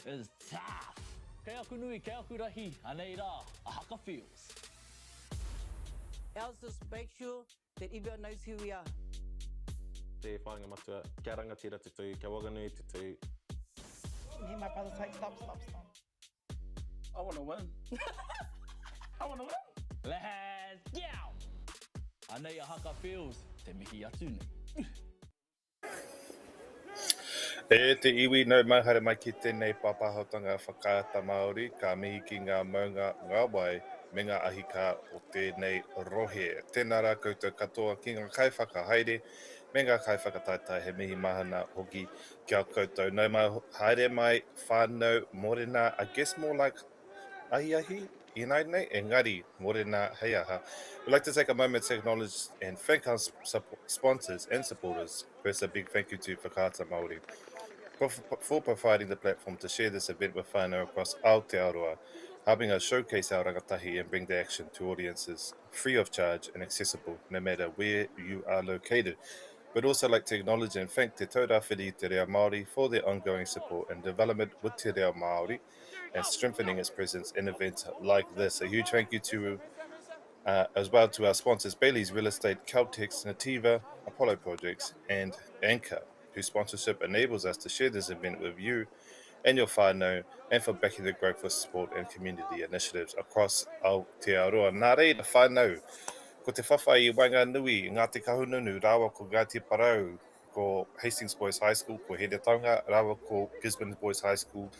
is tough. Kei aku nui, kei aku rahi, anei rā, a haka feels. Ours just make sure that everyone knows who we are. Te whāinga matua, kia rangatira te tū, kia waganui te tū. Hear my brother say, stop. I want to win. I want to win. Let's go! Anei a haka feels, te mihi atu nei. E te iwi nau mahara mai ki tēnei pāpahotanga whakaata Māori, ka mihi ki ngā maunga ngā wai, me ngā ahika o tēnei rohe. Tēnā rā koutou katoa ki ngā kai whakahaere, me ngā kai whakataitai he mihi mahana hoki kia koutou. Nau mai haere mai whānau morena, I guess more like ahi, United nei, engari, morena hei aha. We'd like to take a moment to acknowledge and thank our sponsors and supporters. First, a big thank you to Whakaata Māori for providing the platform to share this event with whānau across Aotearoa, helping us showcase our rangatahi and bring the action to audiences free of charge and accessible no matter where you are located. We'd also like to acknowledge and thank Te Taurāwhiti Te Reo Māori for their ongoing support and development with Te Reo Māori and strengthening its presence in events like this. A huge thank you to as well to our sponsors Bailey's Real Estate, Caltex, Nativa, Apollo Projects and Anchor, whose sponsorship enables us to share this event with you and your whānau, and for backing the growth of sport and community initiatives across Aotearoa. Nā reira whānau, ko te whawhai I Wainganui, ngā te kahununu, rāwa ko Ngāti Parau, ko Hastings Boys High School, ko Tauranga, rāwa ko Gisborne Boys High School,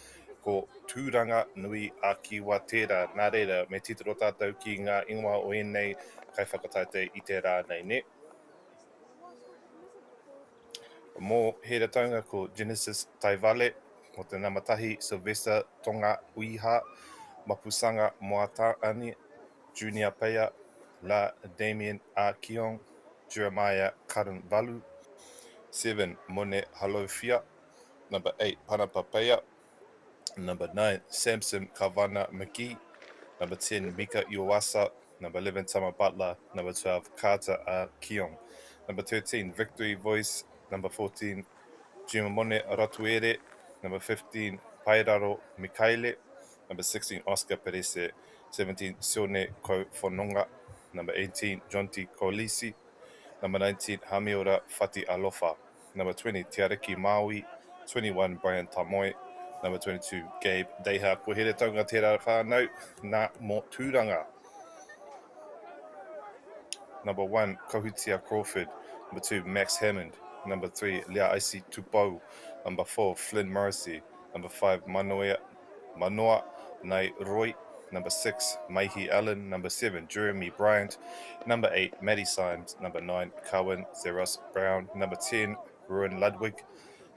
ko Tūranga Nui a Kiwa Tērā. Nā reira, me titiro tātou ki ngā ingoa o enei kai whakataite I te rā nei ne. Mō Tauranga ko Genesis Taivale, mo te namatahi Sylvester Tonga Uiha, Mapusanga Moataani, Junior Paya, La Damien A. Kiong, Jeremiah Karan Valu, 7 Mone Halofia, number 8 Panapapaya, number 9 Samson Kavana McGee, number 10 Mika Iwasa, number 11 Tama Butler, number 12 Carter A. Kiong, number 13 Victory Voice, number 14 Jimamone Ratuere, number 15 Pairaro Mikaele, number 16 Oscar Perese, 17 Sione Kofononga, number 18 Jonty Kolisi, number 19 Hamiora Fati Alofa, number 20 Tiareki Maui, 21 Brian Tamoe, number 22 Gabe Deha. Ko here taunga tērā whānau, nā mō tūranga. Number 1 Kohutia Crawford, number 2 Max Hammond, number 3 Lea Isi Tupou, number 4 Flynn Morrissey, number 5 Manoa Nai Roy, number 6 Maihi Allen, number 7 Jeremy Bryant, number 8 Maddie Symes, number 9 Cowan Zeros Brown, number 10 Ruin Ludwig,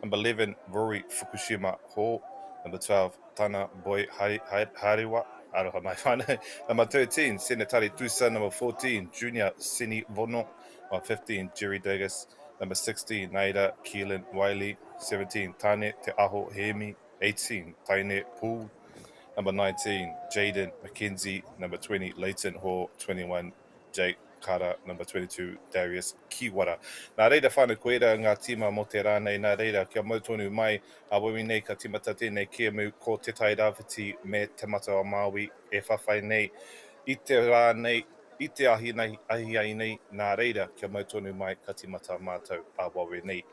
number 11 Rory Fukushima Hall, number 12 Tana Boy Hariwa, aroha mai whānau, number 13 Senatari Tusa, number 14 Junior Sini Vono, number 15 Jerry Davis, number 16 Naida Keelan Wiley, 17 Tane Te Aho Hemi, 18 Taine Poole, number 19 Jaden McKenzie, number 20 Leighton Hall, 21 Jake Kara, number 22 Darius Kiwara. Nā reira whānau koera ngā tima mo te rānei, nā reira kia mautonu mai a wawi nei ka timata tēnei kia mu ko te tairawhiti me te mata o Māui e whawhai nei I te rānei, I te ahi ai nei, nā reira kia mautonu mai ka timata mātou a wawi nei.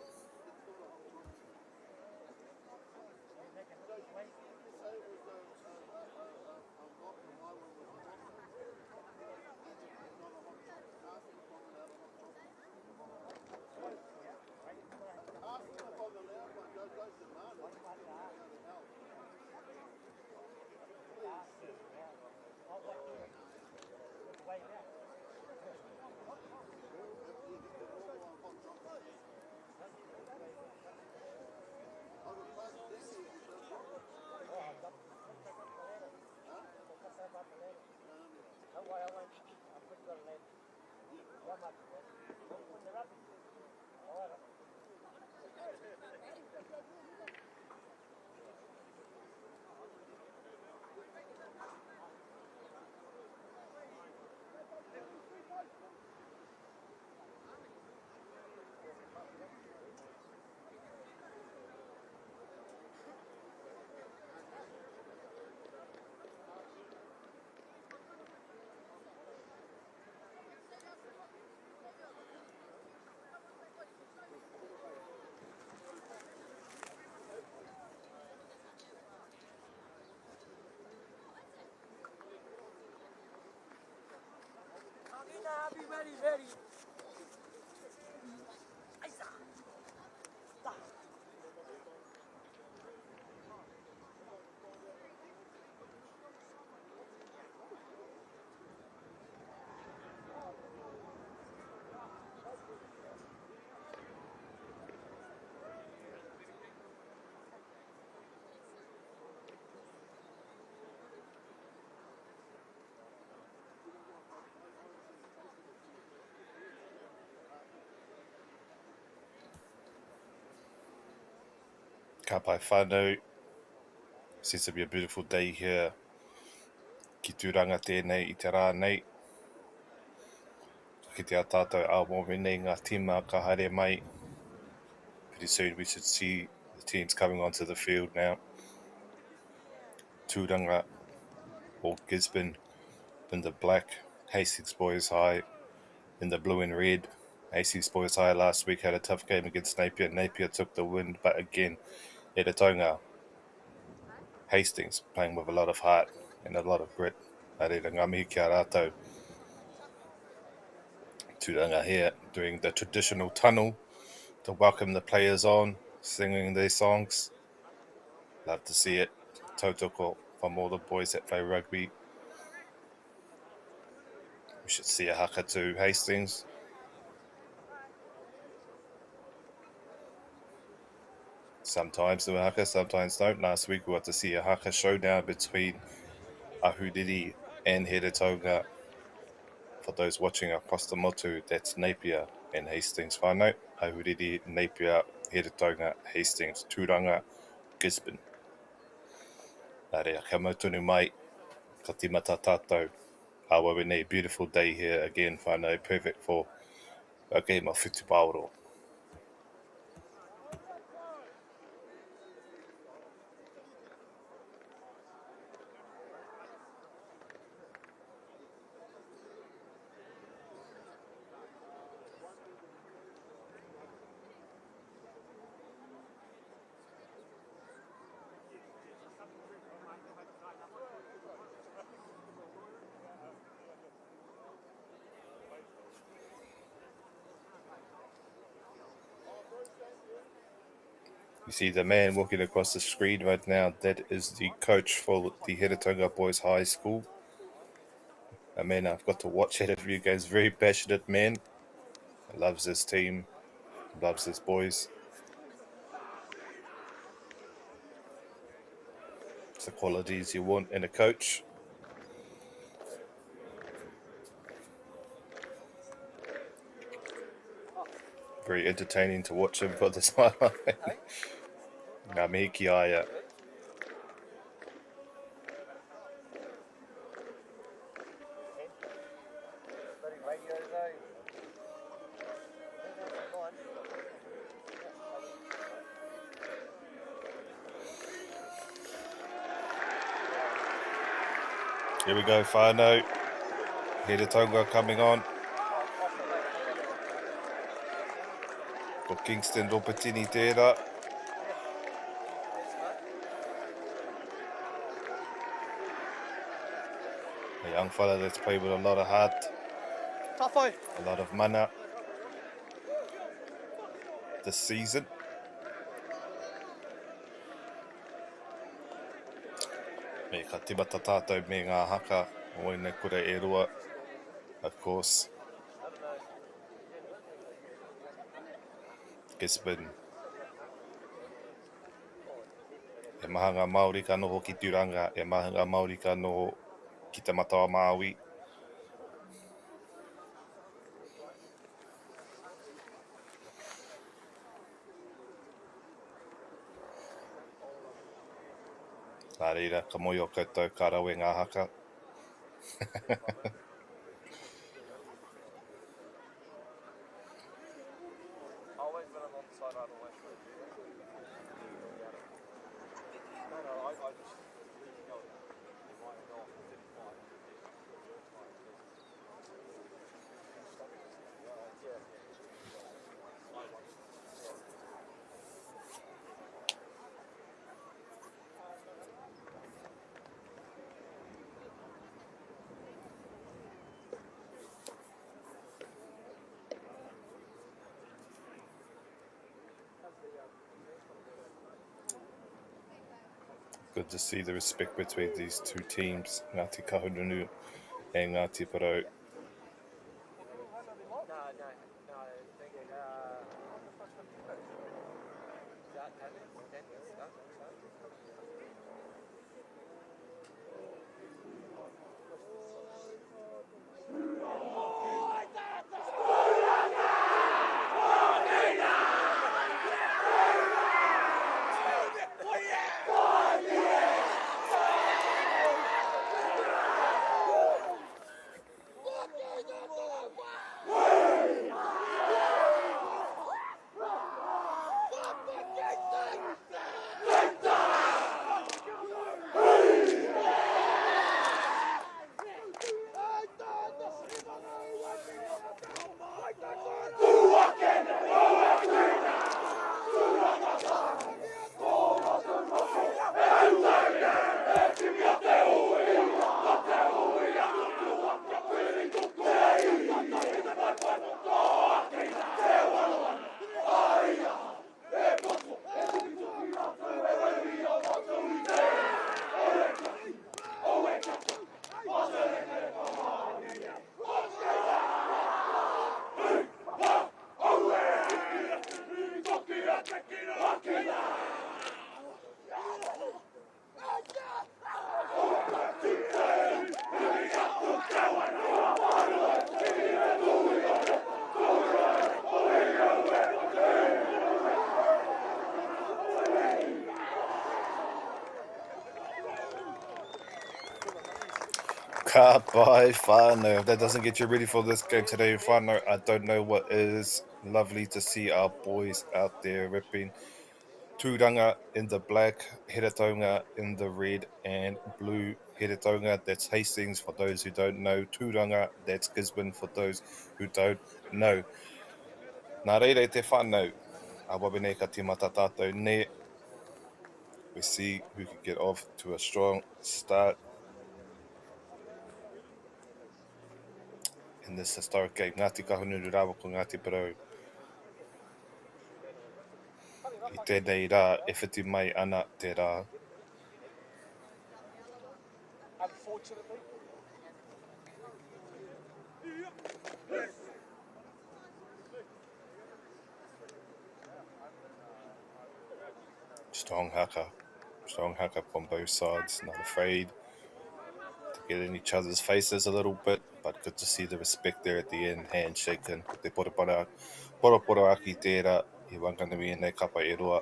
Ka pai whānau. Seems to be a beautiful day here. Ki tūranga tēnei I te rā nei. Ki te tātou MāORI nei ngā tīma ka haere mai. Pretty soon we should see the teams coming onto the field now. Tauranga or Gisborne in the black. Hastings Boys High in the blue and red. Hastings Boys High last week had a tough game against Napier. Napier took the win, but again, e te taunga. Hastings playing with a lot of heart and a lot of grit. Arera ngā mihi kia rātou. Tauranga here doing the traditional tunnel to welcome the players on, singing their songs. Love to see it. Tautoko from all the boys that play rugby. We should see a haka to Hastings. Sometimes do a haka, sometimes don't. Last week we got to see a haka showdown between Ahuriri and Heretaunga. For those watching across the motu, that's Napier and Hastings whānau. Ahuriri, Napier, Heretaunga, Hastings, Tauranga, Gisborne. Nārea, ka mautunu mai, ka timata tātou. Awawe nei, beautiful day here again, whānau, perfect for a game of whutupāoro. You see the man walking across the screen right now, that is the coach for the Tauranga Boys High School. A man I've got to watch it every game, very passionate man. Loves his team, loves his boys. It's the qualities you want in a coach. Very entertaining to watch him for this one. Ngā mihi ki aia. Here we go, whānau. Heretaunga coming on. Ko Kingston Ropatini tērā. A young fella that's played with a lot of heart, a lot of mana this season. Me ka timata tātou me ngā haka, o ina kura e rua, of course. Gisborne. E maha ngā MāORI ka noho ki Tauranga, e maha ngā MāORI ka noho ki te matawa Māui. Nā reira, ka moi o koutou ka rau e ngā haka. Good to see the respect between these two teams, Ngāti Kahungunu and Ngāti Parau. Ka pai whānau. If that doesn't get you ready for this game today, whānau, I don't know what is. Lovely to see our boys out there ripping. Tauranga in the black, Heretaunga in the red and blue. Heretaunga, that's Hastings for those who don't know. Tauranga, that's Gisborne for those who don't know. Nā reire te whānau. A wabene ka tīmata tātou ne. We see who can get off to a strong start in this historic game. Ngāti kahunuru rāwa ko Ngāti Parau. I tēnei rā, e whiti mai ana te rā. Strong haka from both sides, not afraid to get in each other's faces a little bit, but good to see the respect there at the end, handshaking. Te poro aki tērā, I wanganui nei kapa e roa.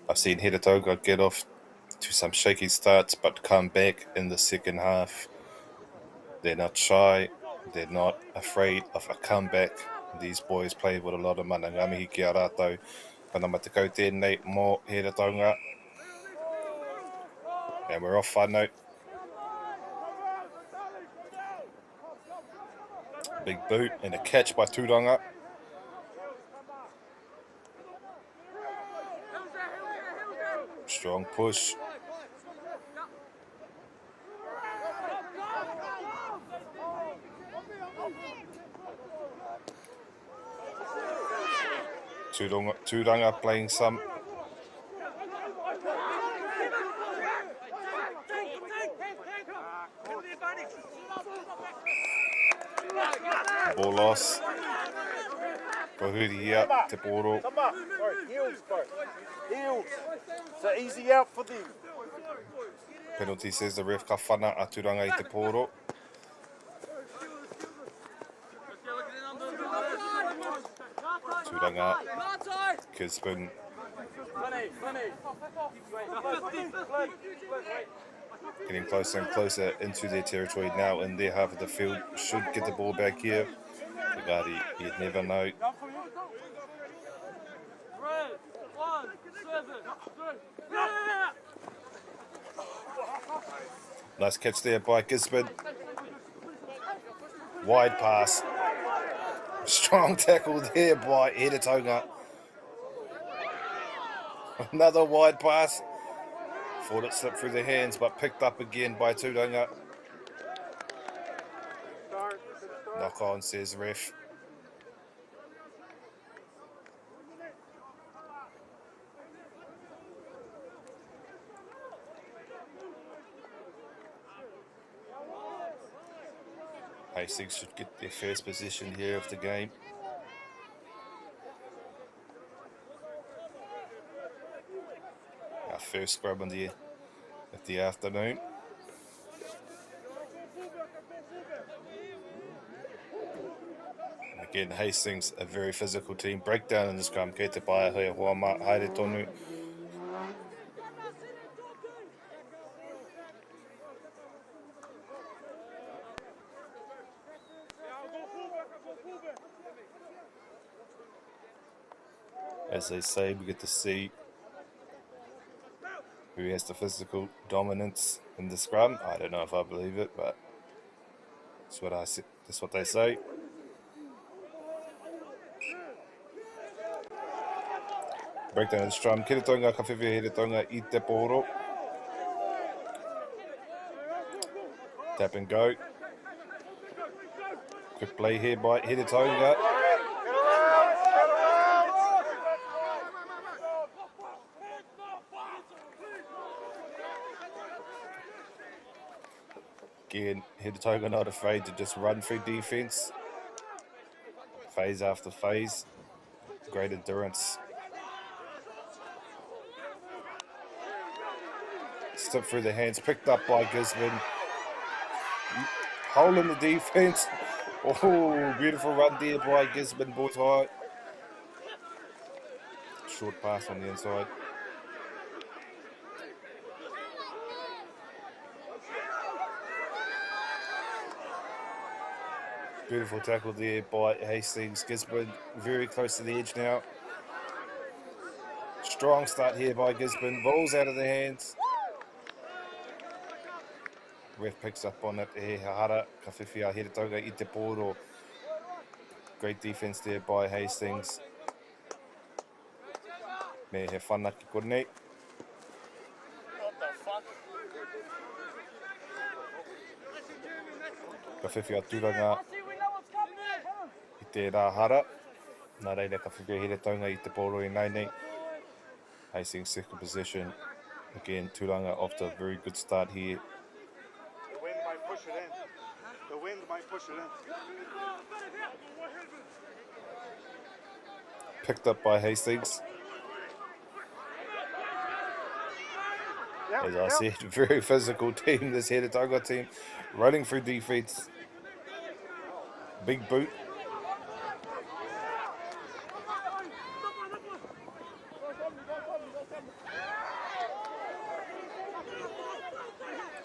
I've seen Heretaunga get off to some shaky starts, but come back in the second half. They're not shy. They're not afraid of a comeback. These boys played with a lot of mana ngamihi ki a rātou. Panama te kau tēnei mō Heretaunga. And we're off whānau. Big boot and a catch by Tauranga. Strong push. Tauranga playing some. Ball loss. Kohuri here, te poro. Come up. Sorry, heels, bro. Heels. So easy out for them. Penalty says the ref ka whana a Tauranga I te poro. Tauranga, Gisborne. Getting closer and closer into their territory now in their half of the field. Should get the ball back here. But you'd never know. Nice catch there by Gisborne. Wide pass. Strong tackle there by Heretaunga. Another wide pass. Thought it slipped through their hands, but picked up again by Tauranga. Knock on, says ref. Hastings should get their first position here of the game. Our first scrub of the afternoon. Again, Hastings, a very physical team. Breakdown in the scrum. Kei te paia hea hoa ma haere tonu. As they say, we get to see who has the physical dominance in the scrum. I don't know if I believe it, but that's what they say. Breakdown in the scrum. Heretaunga ka whiwhi Heretaunga I te poro. Tap and go. Quick play here by Heretaunga. Again, Heretaunga not afraid to just run through defence. Phase after phase. Great endurance. Slipped through the hands, picked up by Gisborne. Hole in the defence. Oh, beautiful run there by Gisborne Boys High. short pass on the inside. Beautiful tackle there by Hastings. Gisborne very close to the edge now. Strong start here by Gisborne. Ball's out of their hands. Ref picks up on it. He hara ka whiwhia here tauga I te pōro. Great defense there by Hastings. Me he whanaki konei. Ka whiwhia tūranga I te rā hara. Nā reira ka whiwhia here tauga I te pōro I nei. Hastings second position. Again, Tauranga off to a very good start here. The wind might push it in. The wind might push it in. Picked up by Hastings. As I said, very physical team, this Here Tauranga team. Running through defense. Big boot.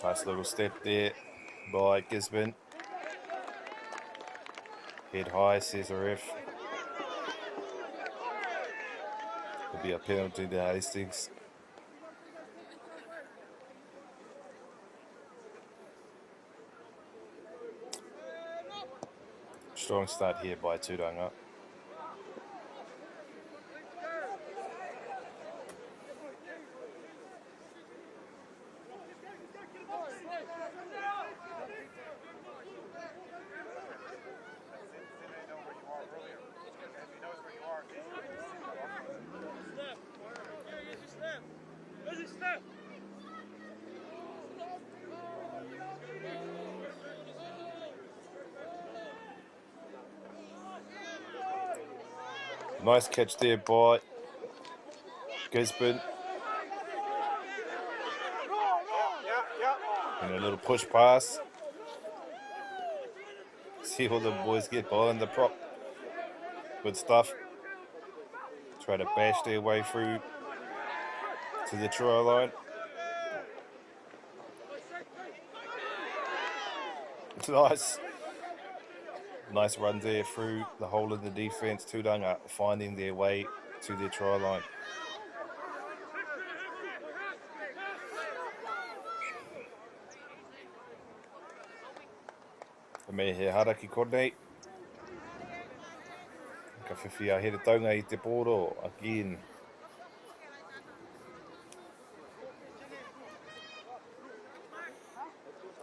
Nice little step there by Gisborne. Head high, says the ref. Could be a penalty to Hastings. Strong start here by Tauranga. Nice catch there by Gisborne. And a little push pass. See all the boys get behind the prop. Good stuff. Try to bash their way through to the try line. Nice. Nice run there through the whole of the defence. Tauranga finding their way to their try line. Me he haraki konei. Ka whiwhia here taunga I te pōro again.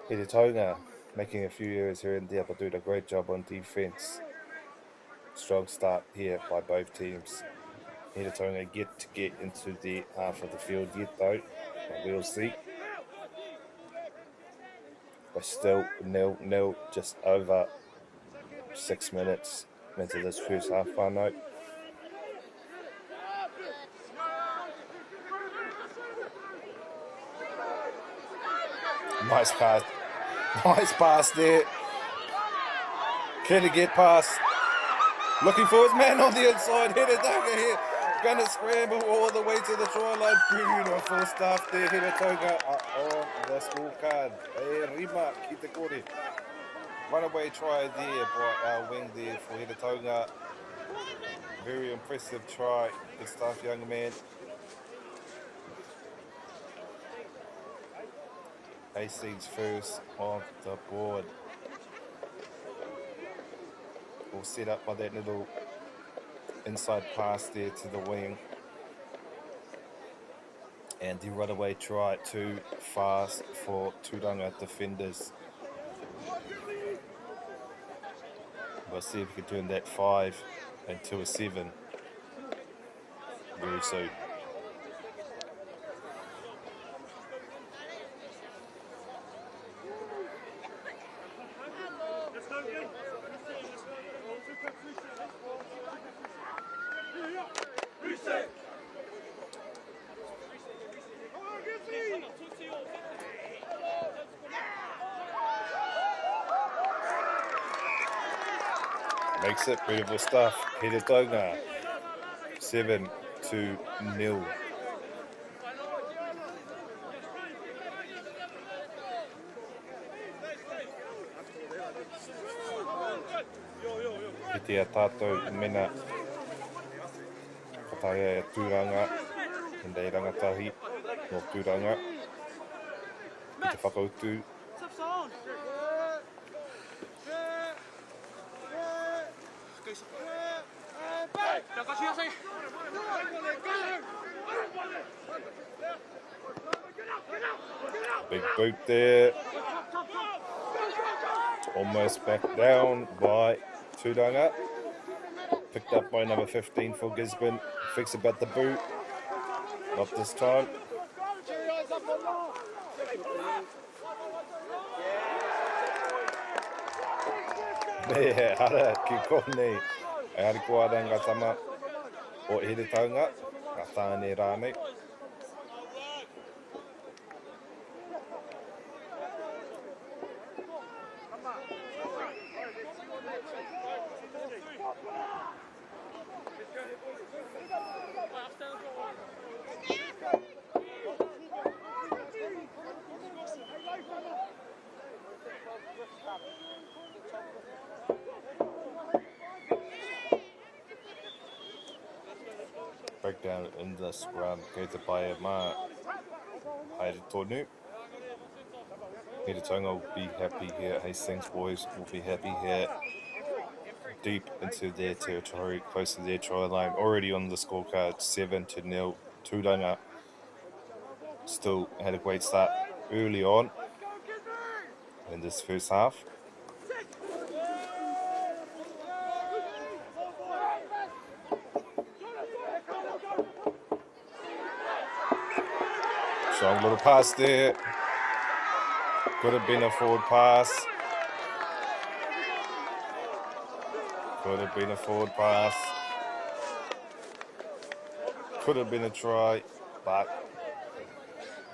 Here taunga making a few errors here and there, but doing a great job on defence. Strong start here by both teams. Here taunga get into the half of the field yet though, but we'll see. But still 0-0, just over 6 minutes into this first half whānau. Nice pass. Nice pass there. Can he get past? Looking for his man on the inside. Hiratanga here. Gonna scramble all the way to the try line. Beautiful stuff there, Hiratanga on the scorecard. Rima ki te kore. Runaway try there by our wing there for Hiratanga. Very impressive try. Good stuff, young man. Hastings first on the board. All set up by that little inside pass there to the wing. And the runaway try too fast for Tauranga defenders. We'll see if we can turn that 5 into a 7 very soon. Makes it beautiful stuff. Hiratanga 7-2. 2-0. Ki tia tātou mena kataia e tūranga, ndei rangatahi no tūranga. Ki te whakautu. Big boot there. Almost back down by Tauranga. Picked up by number 15 for Gisborne. Fix about the boot. Not this time. Yeah, hara ki konei. E hari kua ranga tama o here taunga. Ka tāne rānei. Breakdown in the scrum. Kei te pai mā haere tonu. Here Tauranga will be happy here. Hastings Boys will be happy here. Deep into their territory, close to their try line. Already on the scorecard, 7-0. Tauranga still had a great start early on in this first half. Strong little pass there. Could have been a forward pass. Could have been a forward pass. Could have been a try, but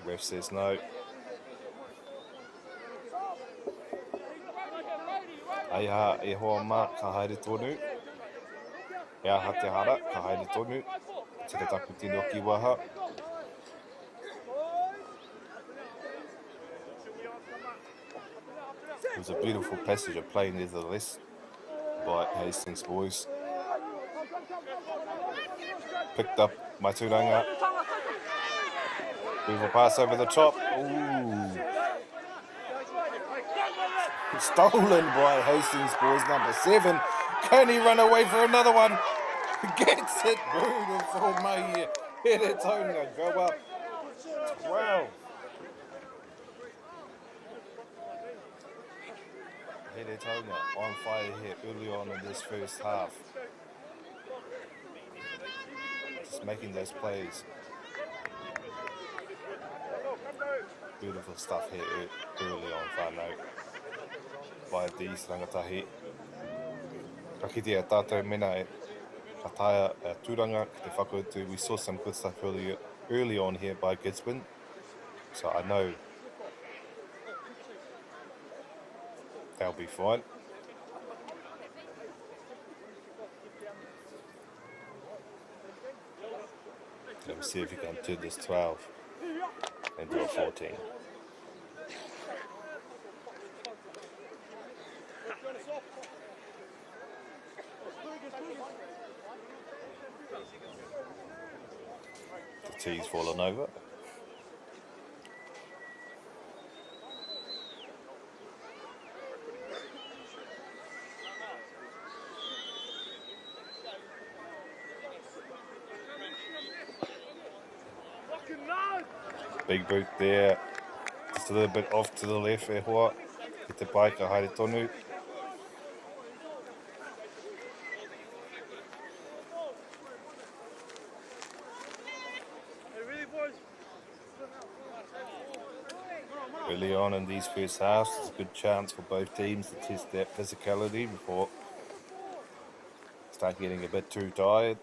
ref says no. Aiha e hoa mā ka haere tonu. E aha te hara ka haere tonu. Te te taku tino ki waha. It was a beautiful passage of play nevertheless by Hastings Boys. Picked up by Tauranga. Beautiful pass over the top. Ooh. Stolen by Hastings Boys, number 7. Can he run away for another one? Gets it. Beautiful, mate. Here it, Tauranga. Go up. 12. Here Tauranga on fire here early on in this first half. Just making those plays. Beautiful stuff here early on, whānau, by these rangatahi. Ka kite a tātou mena e whataia tūranga ki te whakautu. We saw some good stuff early on here by Gisborne. So I know they'll be fine. Let me see if you can turn this 12 into a 14. The tee's fallen over. Big boot there, just a little bit off to the left e hoa, ki te pai ka haere tonu. Early on in these first halves, there's a good chance for both teams to test that physicality before start getting a bit too tired.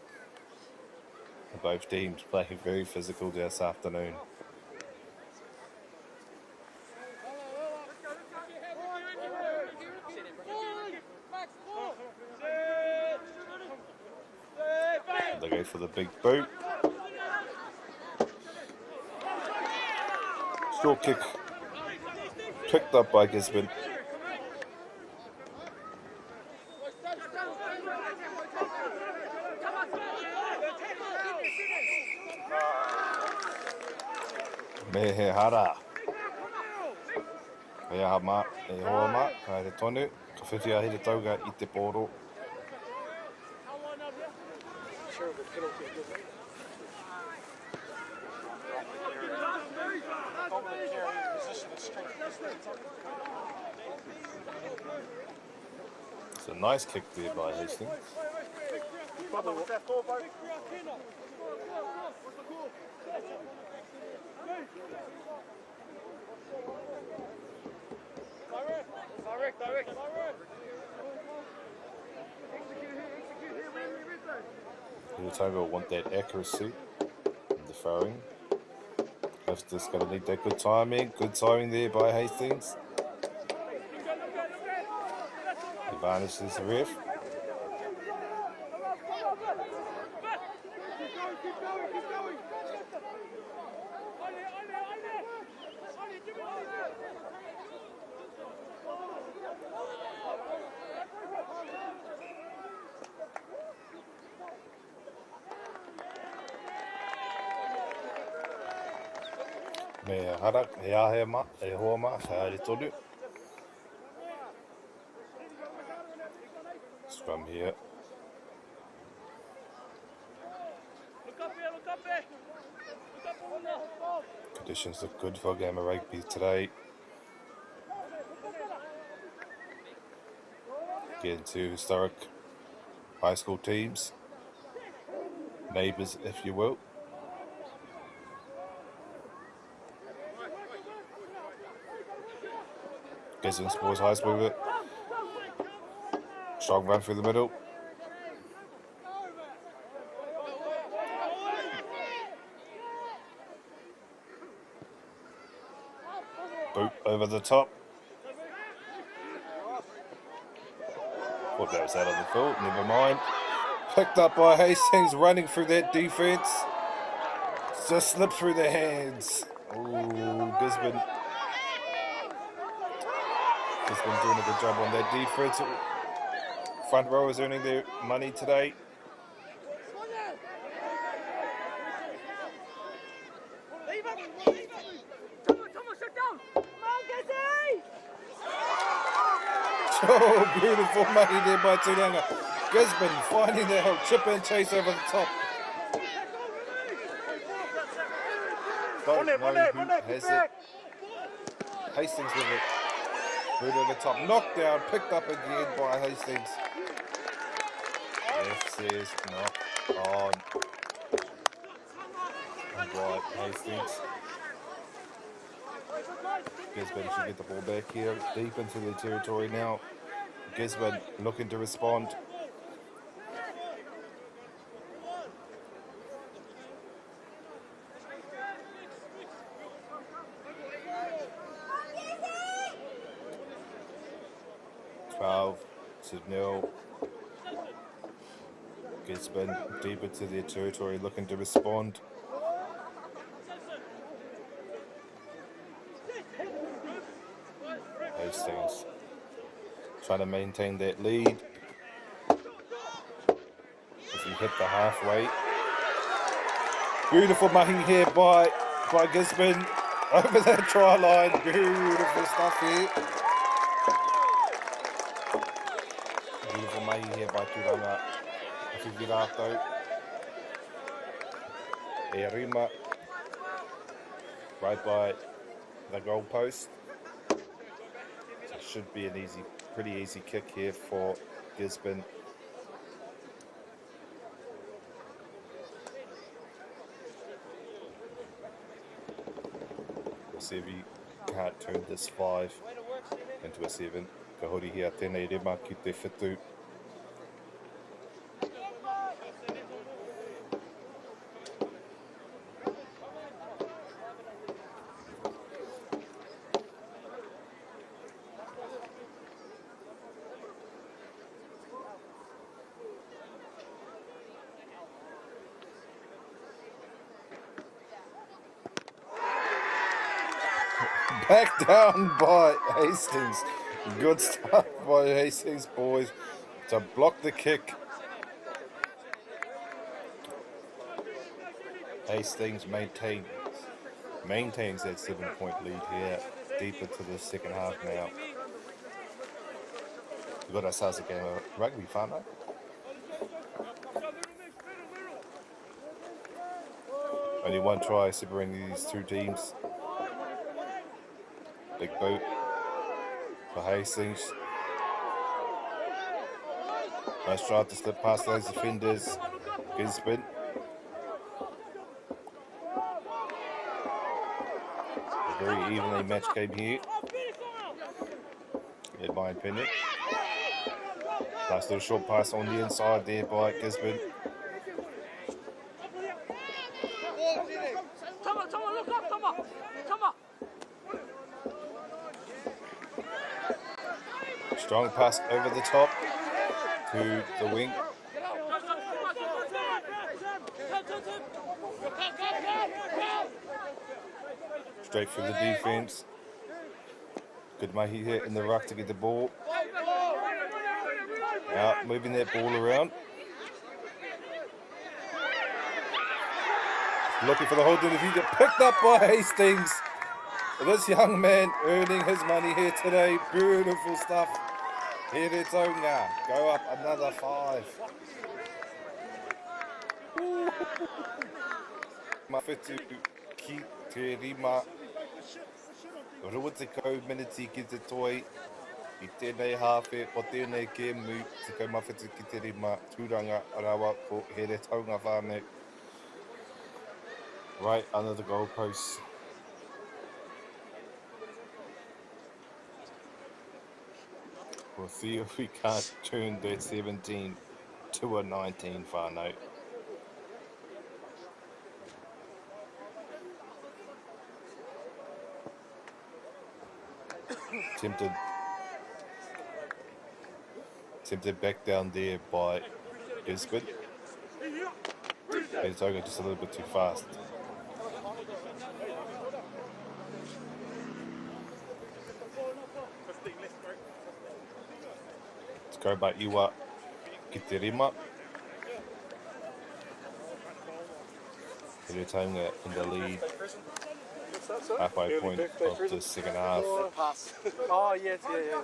And both teams playing very physical this afternoon. They go for the big boot. Short kick picked up by Gisborne. Me he hara. E aha mā, e hoa mā, kai te tonu. Ka whiwhia he te tauga I te pōro. It's a nice kick there by Hastings. Rotorua want that accuracy in the throwing. Just going to need that good timing. Good timing there by Hastings. Advantage is the ref. Me hara, e ahe ma, e hoa ma, haere tonu. Scrum here. Conditions look good for a game of rugby today. Again, two historic high school teams. Neighbours, if you will. Hastings Boys High School with it. Strong run through the middle. Boot over the top. Thought that was out of the field, never mind. Picked up by Hastings, running through that defence. Just slipped through their hands. Ooh, Gisborne. Gisborne doing a good job on that defence. Front row is earning their money today. Oh, beautiful money there by Tauranga. Gisborne finding their hook, chip and chase over the top. Don't know who has it. Hastings with it. Right over the top. Knockdown, picked up again by Hastings. Ref says knock on. And by Hastings. Gisborne should get the ball back here, deep into their territory now. Gisborne looking to respond. To nil. Gisborne deep into their territory, looking to respond. Hastings trying to maintain that lead as we hit the halfway. Beautiful mahi here by Gisborne over that try line. Beautiful stuff here. Beautiful mahi here by Tauranga. Whiwhirato. E rima right by the goal post. Should be an pretty easy kick here for Gisborne. We'll see if he can't turn this 5 into a 7. Ka hori hea tēnei rema ki te whitu. back down by Hastings. Good stuff by Hastings boys to block the kick. Hastings maintains that 7-point lead here, deep into the second half now. We've got ourselves a game of rugby, whānau. Only one try separating these two teams. Big boot for Hastings. Nice try to slip past those defenders. Gisborne. A very evenly matched game here, in my opinion. Nice little short pass on the inside there by Gisborne. Strong pass over the top to the wing. Straight through the defense. Good mahi here in the ruck to get the ball. Out, moving that ball around. Looking for the hold in the view. Picked up by Hastings. This young man earning his money here today. Beautiful stuff. Here to Tauranga. Go up another 5. Mawhetu ki te rima. Rua te kau miniti ki te toi. I tēnei hawhe o tēnei kēmu. Te kau mawhetu ki te rima. Tūranga arawa ko here Tauranga whānau. Right under the goalpost. We'll see if we can't turn that 17 to a 19 whānau. Tempted back down there by Gisborne. It's going just a little bit too fast. Let's go by Iwa Kiterima. Every time in the lead. Halfway point of the second half. Oh, yes, yeah.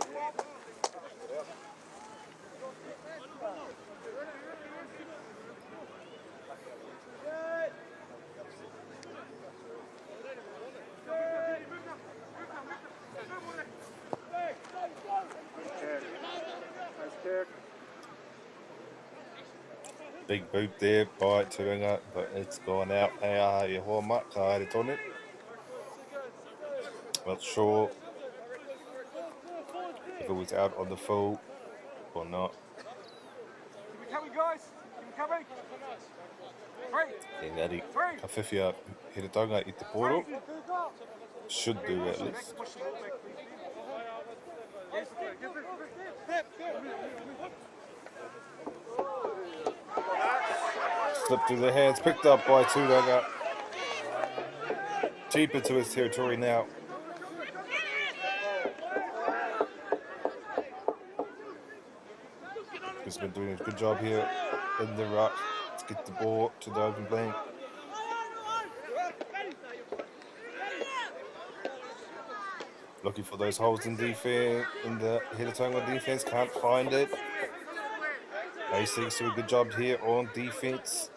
Big boot there by Tauranga, but it's gone out. E hoa ma, ka haere tonu. Not sure if it was out on the full or not. Keep it coming, guys. Keep it coming. 3. Engari, ka whiwhia here taunga I te poro. Should do at least. Slipped through the hands, picked up by Tauranga. Deep into his territory now. He's been doing a good job here in the ruck to get the ball to the open blank. Looking for those holes in defense, in the Tauranga defense, can't find it. Hastings do a good job here on defense.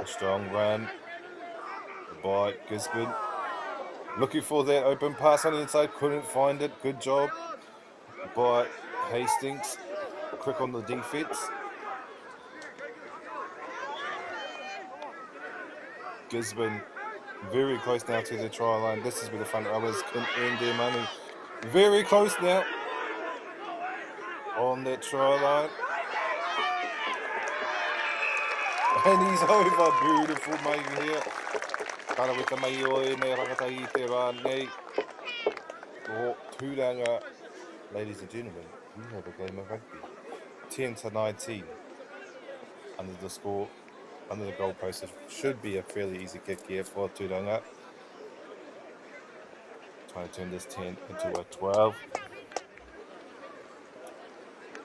A strong run by Gisborne. Looking for that open pass on the inside, couldn't find it. Good job by Hastings. Quick on the defense. Gisborne very close now to the try line. This is where the front rowers can earn their money. Very close now on that try line. And he's over. Beautiful mahi here. Kana wita mai oi nei rangata I te rā nei. O Tauranga ladies and gentlemen, we have a game of rugby. 10-19. Under the score, under the goalpost, it should be a fairly easy kick here for Tauranga. Trying to turn this 10 into a 12.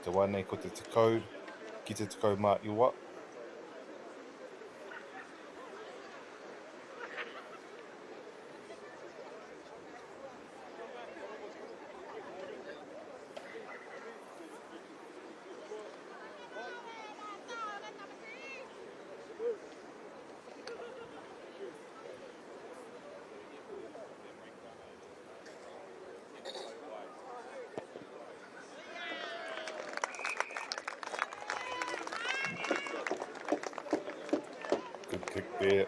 Te wane ko te tekau, ki te tekau MΑORI. Good kick there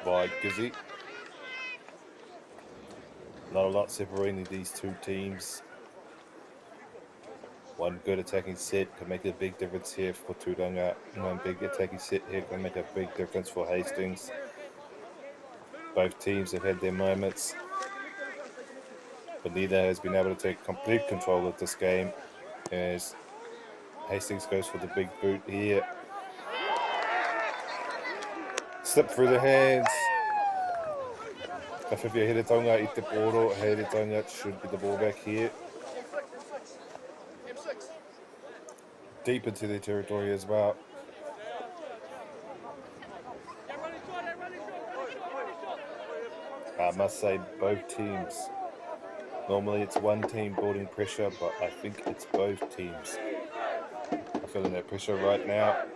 by Gizzy. Not a lot separating these two teams. One good attacking set can make a big difference here for Tauranga. One big attacking set here can make a big difference for Hastings. Both teams have had their moments, but neither has been able to take complete control of this game as Hastings goes for the big boot here. Slip through the hands. Ka whiwhia here taunga I te poro, here taunga should be the ball back here. Deep into their territory as well. I must say both teams. Normally it's one team building pressure, but I think it's both teams. I'm feeling that pressure right now.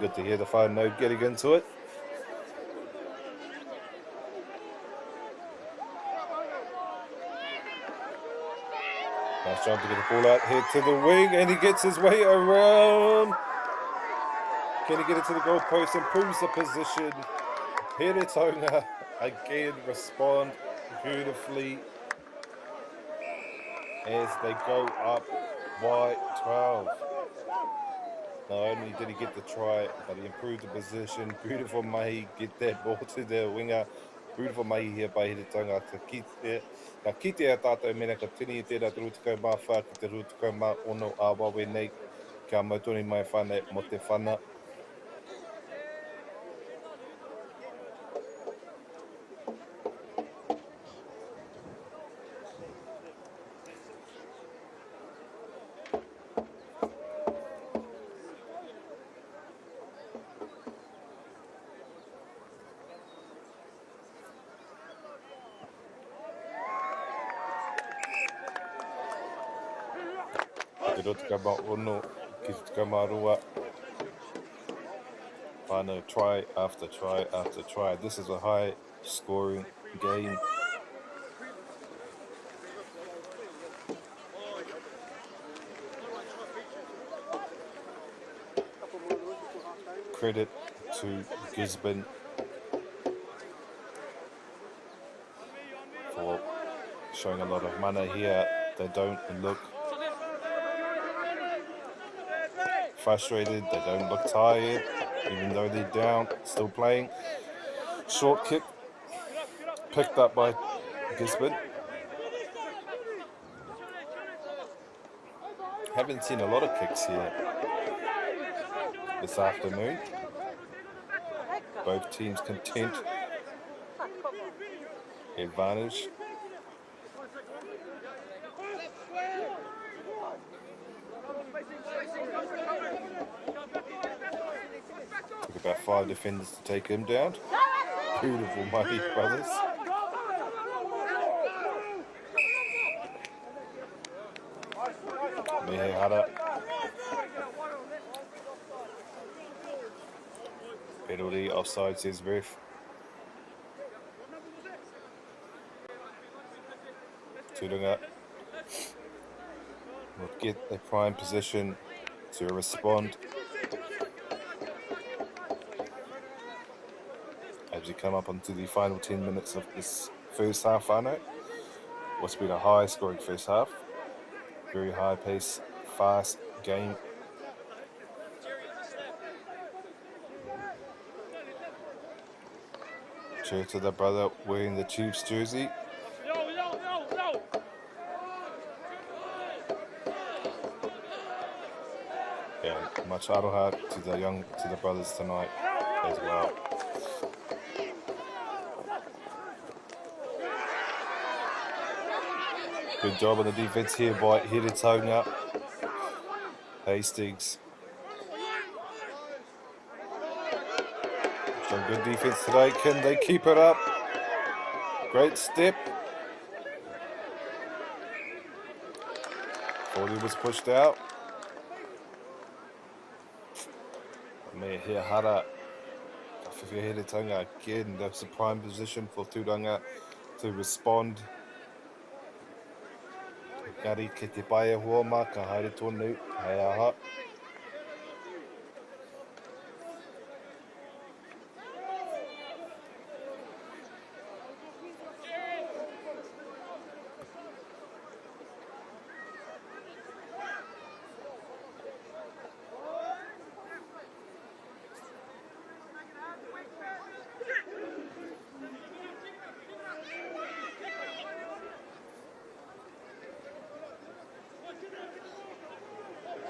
Good to hear the fire note getting into it. Nice job to get the ball out here to the wing, and he gets his way around. Can he get it to the goal post? Improves the position. Here Tauranga again respond beautifully as they go up by 12. Not only did he get the try, but he improved the position. Beautiful mahi, get that ball to the winger. Beautiful mahi here by Here Tauranga. Ka kite a tātou mena ka tini i tērā te rutukau mā whā ki te rutukau mā ono a wawe nei. Kia mautoni mai whānei mo te whana. Te rotika mā ono, ki te rotika mā rua. Whānau try after try after try. This is a high scoring game. Credit to Gisborne for showing a lot of mana here. They don't look frustrated, they don't look tired, even though they're down, still playing. Short kick, picked up by Gisborne. Haven't seen a lot of kicks here this afternoon. Both teams content. Advantage. About 5 defenders to take him down. Beautiful mighty brothers. Mehehara. Penalty, offside says ref. Tauranga will get their prime position to respond as we come up onto the final 10 minutes of this first half, whānau. What's been a high scoring first half. Very high pace, fast game. Cheer to the brother wearing the Chiefs jersey. And much aroha to the brothers tonight as well. Good job on the defense here by Tauranga. Hastings. Some good defense today. Can they keep it up? Great step. 40 was pushed out. Me here hara. Tauranga again. That's a prime position for Tauranga to respond. Kari ke te pae huoma, ka haere tonu, hei aha.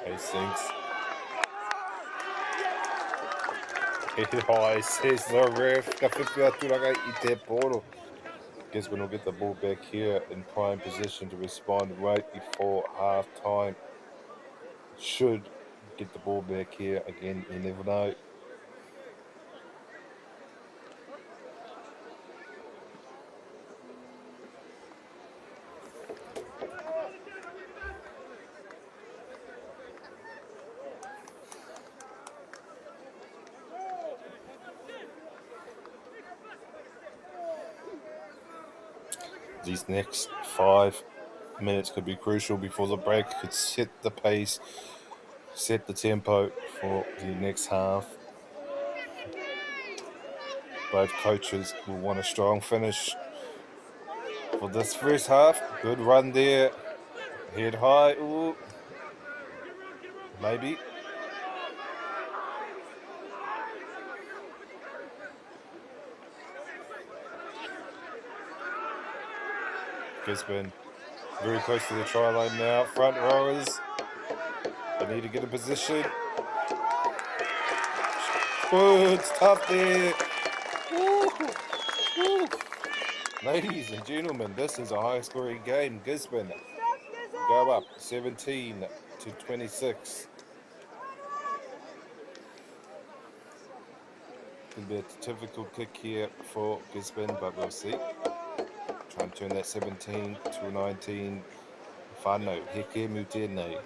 Hastings. He says the ref. Ka whiwhia tūranga I te poro. Gisborne will get the ball back here in prime position to respond right before half time. Should get the ball back here again. You never know. These next 5 minutes could be crucial before the break. Could set the pace, set the tempo for the next half. Both coaches will want a strong finish for this first half. Good run there. Head high. Ooh. Maybe. Gisborne very close to the try line now. Front rowers, they need to get in position. Oh, it's tough there. Ooh. Ooh. Ladies and gentlemen, this is a high-scoring game. Gisborne go up 17-26. Could be a typical kick here for Gisborne, but we'll see. Trying to turn that 17 to 19. Whānau, heke mu tēnei.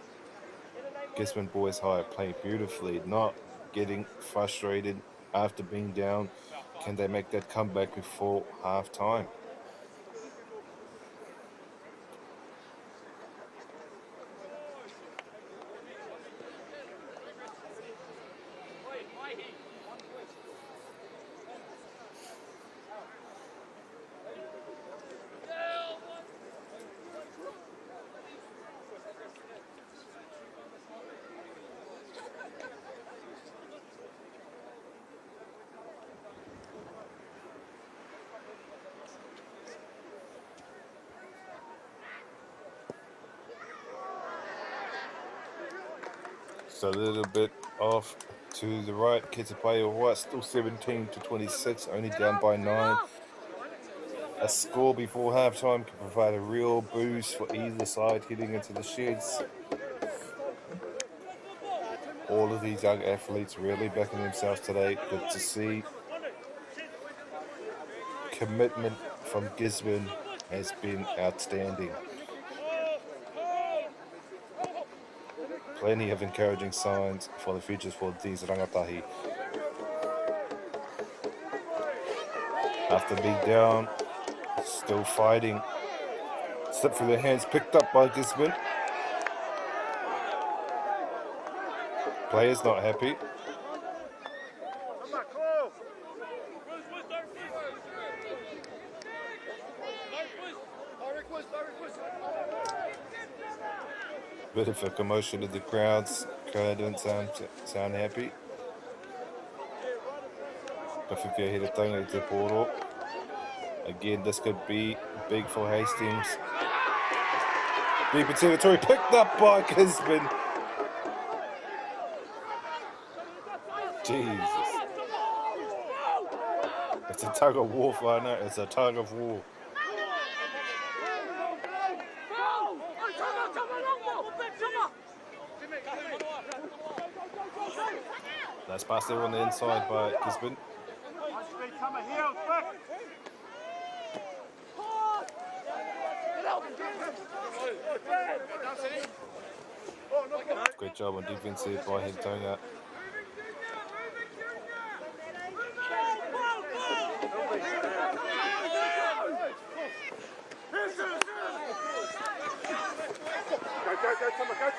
Gisborne Boys High playing beautifully, not getting frustrated after being down. Can they make that comeback before half time? So a little bit off to the right. Ketapaia White still 17-26, only down by 9. A score before halftime can provide a real boost for either side heading into the sheds. All of these young athletes really backing themselves today. Good to see. Commitment from Gisborne has been outstanding. Plenty of encouraging signs for the futures for these rangatahi. After being down, still fighting. Slip through their hands, picked up by Gisborne. Players not happy. Bit of a commotion in the crowds. Crowd don't sound happy. Ka whiwhia here Tauranga I te poro. Again, this could be big for Hastings. Deep in territory, picked up by Gisborne. Jesus. It's a tug of war, I know. It's a tug of war. Nice pass there on the inside by Gisborne. Great job on defense here by Tauranga.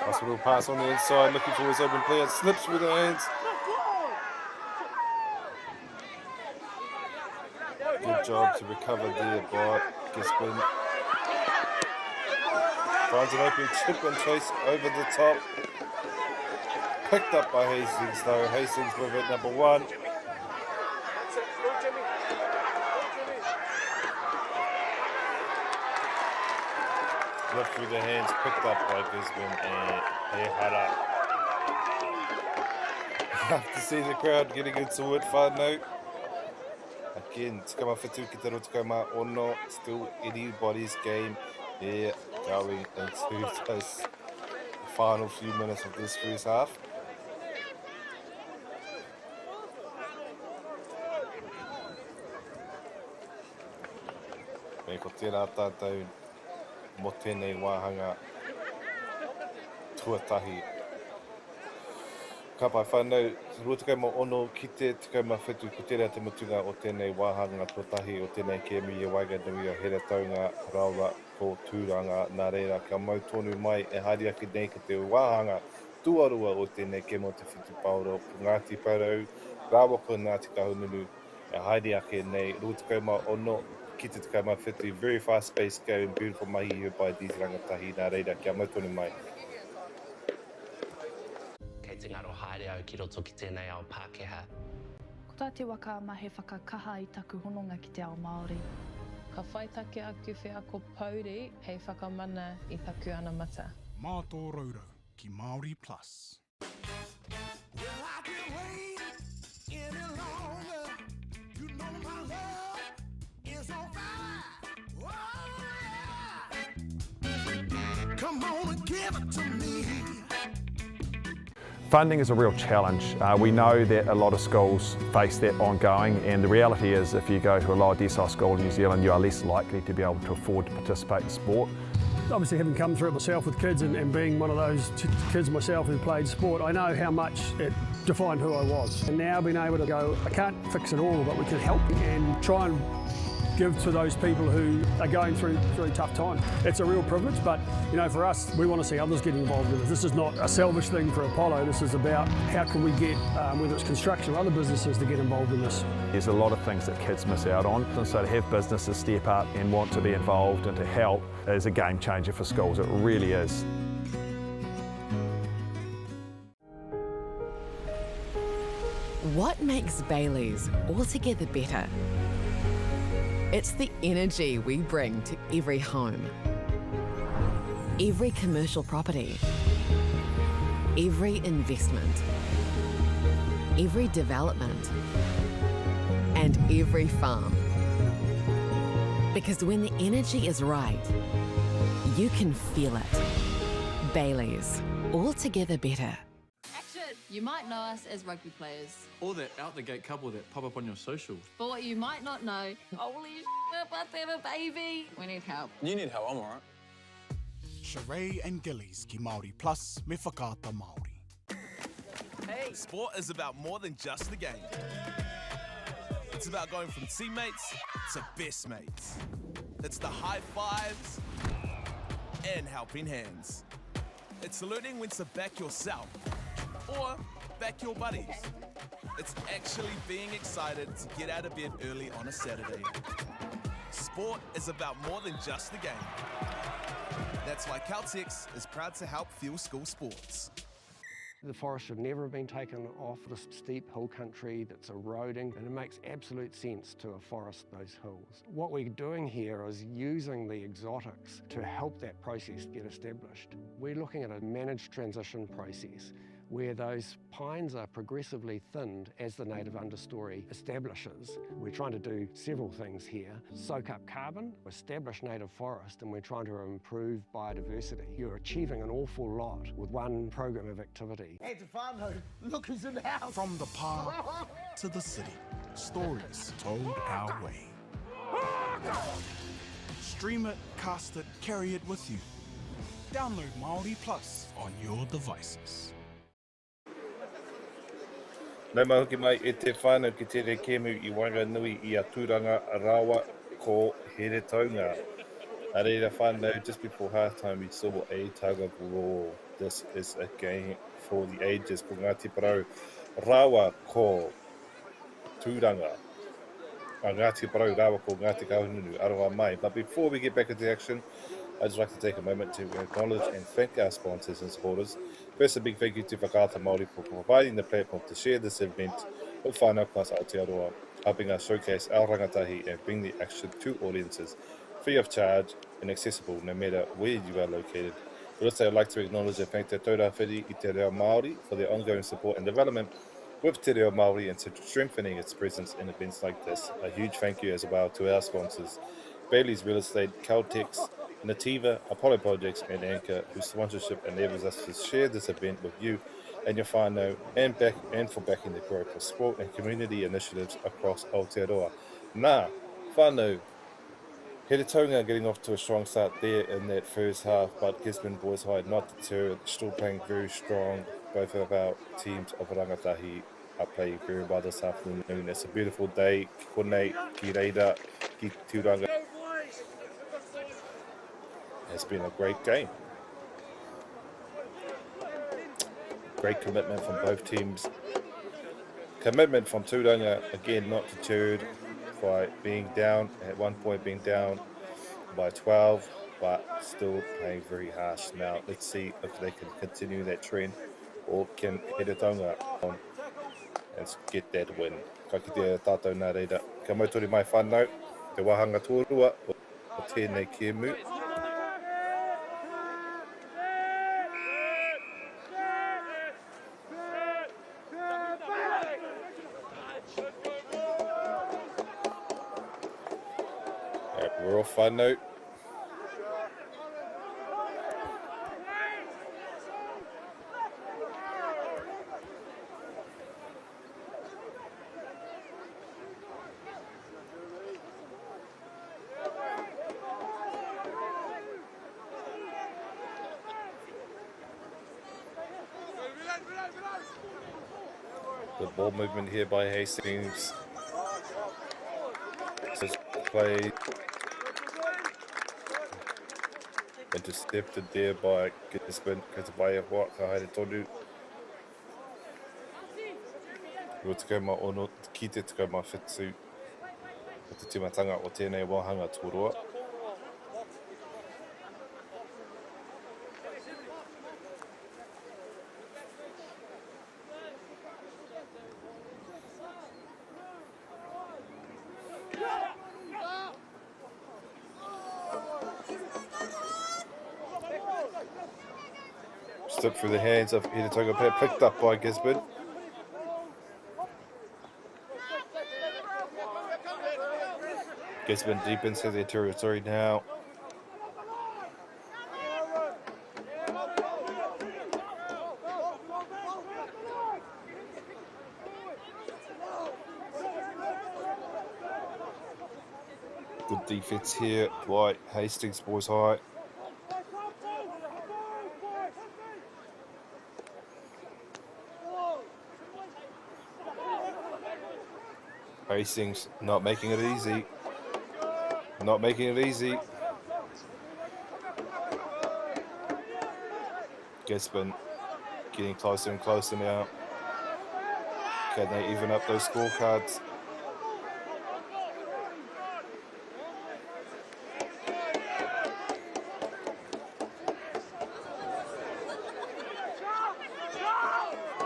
Nice little pass on the inside, looking for his open player, slips with the hands. Good job to recover there by Gisborne. Finds an open chip and chase over the top. Picked up by Hastings though. Hastings with it, number 1. Left through the hands, picked up by Gisborne and Ehara. Love to see the crowd getting into it, whānau. Again, tikama whetū ki te rotukama ono, still anybody's game here going into this final few minutes of this first half. Me ko tērā tātou mo tēnei wāhanga tuatahi. Ka pai whānau, rotukama ono ki te tikama whetū ko tērā te mutunga o tēnei wāhanga tuatahi o tēnei kēmi e waiga nui o here taunga rawa ko tūranga nā reira ka mau tonu mai e haere ake nei ki te wāhanga tuarua o tēnei ke mo te whitu pauro Ngāti Parau, rawa ko Ngāti Kahununu e haere ake nei rotukama ono ki te tikama whetū, very fast paced game, beautiful mahi here by these rangatahi nā reira kia mau tonu mai. Kei te ngaro haere au ki roto ki tēnei ao Pākehā. Ko tā te waka ma he whakakaha i taku hononga ki te ao Māori. Ka whaitake aku whia ko Pauri hei whakamana i taku ana mata. Mā tō raura ki MāORI Plus. Well, I can't wait any longer. You know my love is on fire. Oh, yeah. Come on and give it to me. Funding is a real challenge. We know that a lot of schools face that ongoing, and the reality is if you go to a lower decile school in New Zealand, you are less likely to be able to afford to participate in sport. Obviously, having come through it myself with kids and being one of those kids myself who played sport, I know how much it defined who I was. And now being able to go, I can't fix it all, but we can help and try and give to those people who are going through a tough time. It's a real privilege, but you know, for us, we want to see others get involved in it. This is not a selfish thing for Apollo. This is about how can we get, whether it's construction or other businesses, to get involved in this. There's a lot of things that kids miss out on, and so to have businesses step up and want to be involved and to help is a game changer for schools. It really is. What makes Bailey's altogether better? It's the energy we bring to every home, every commercial property, every investment, every development, and every farm. Because when the energy is right, you can feel it. Bailey's, altogether better. You might know us as rugby players. Or that out-the-gate couple that pop up on your socials. But what you might not know, holy shit, but they have a baby. We need help. You need help, I'm alright. Sheree and Gillies ki MāORI Plus me whakaata Māori. Hey. Sport is about more than just the game. It's about going from teammates to best mates. It's the high fives and helping hands. It's learning when to back yourself or back your buddies. It's actually being excited to get out of bed early on a Saturday. Sport is about more than just the game. That's why Caltex is proud to help fuel school sports. The forest should never have been taken off this steep hill country that's eroding, and it makes absolute sense to afforest those hills. What we're doing here is using the exotics to help that process get established. We're looking at a managed transition process where those pines are progressively thinned as the native understory establishes. We're trying to do several things here. Soak up carbon, establish native forest, and we're trying to improve biodiversity. You're achieving an awful lot with one program of activity. Hey, Stefano, look who's in the house. From the park to the city, stories told our way. Stream it, cast it, carry it with you. Download MāORI Plus on your devices. Nau mahuki mai e te whānau ki tere kēmu I Wanganui I a tūranga rawa ko here taunga. A reira whānau, just before halftime we saw a tug of war. This is a game for the ages ko Ngāti Parau. Rawa ko tūranga. Ngāti Parau rawa ko Ngāti Kahununu aroha mai. But before we get back into action, I'd just like to take a moment to acknowledge and thank our sponsors and supporters. First, a big thank you to Whakaata Māori for providing the platform to share this event with whānau plus Aotearoa, helping us showcase our rangatahi and bring the action to audiences free of charge and accessible no matter where you are located. But also, I'd like to acknowledge and thank Te Tauranga Whiri I Te Reo Māori for their ongoing support and development with Te Reo Māori and strengthening its presence in events like this. A huge thank you as well to our sponsors, Bailey's Real Estate, Caltex, Nativa, Apollo Projects and Anchor, whose sponsorship enables us to share this event with you and your whānau and for backing the growth of sport and community initiatives across Aotearoa. Nā, whānau, Here Tauranga getting off to a strong start there in that first half, but Gisborne Boys High not deterred, still playing very strong. Both of our teams of rangatahi are playing very well this afternoon. It's a beautiful day, ki konei, ki reira, ki Tauranga. It's been a great game. Great commitment from both teams. Commitment from Tauranga, again, not deterred by being down, at one point being down by 12, but still playing very harsh. Now, let's see if they can continue that trend or can Here Tauranga on and get that win. Ka kite tātou nā reira. Ka mautori mai whānau, te wahanga tōrua o tēnei kēmu. We're off whānau. Good ball movement here by Hastings. Play intercepted there by Gisborne. Katabaia Hoa ka haere tonu. Rua te kauma ono, ki te kauma whetsu. O te timatanga o tēnei wahanga tōroa. Step through the hands of Here Tauranga, picked up by Gisborne. Gisborne deep into their territory now. Good defense here by Hastings Boys High. Hastings not making it easy. Not making it easy. Gisborne getting closer and closer now. Can they even up those scorecards?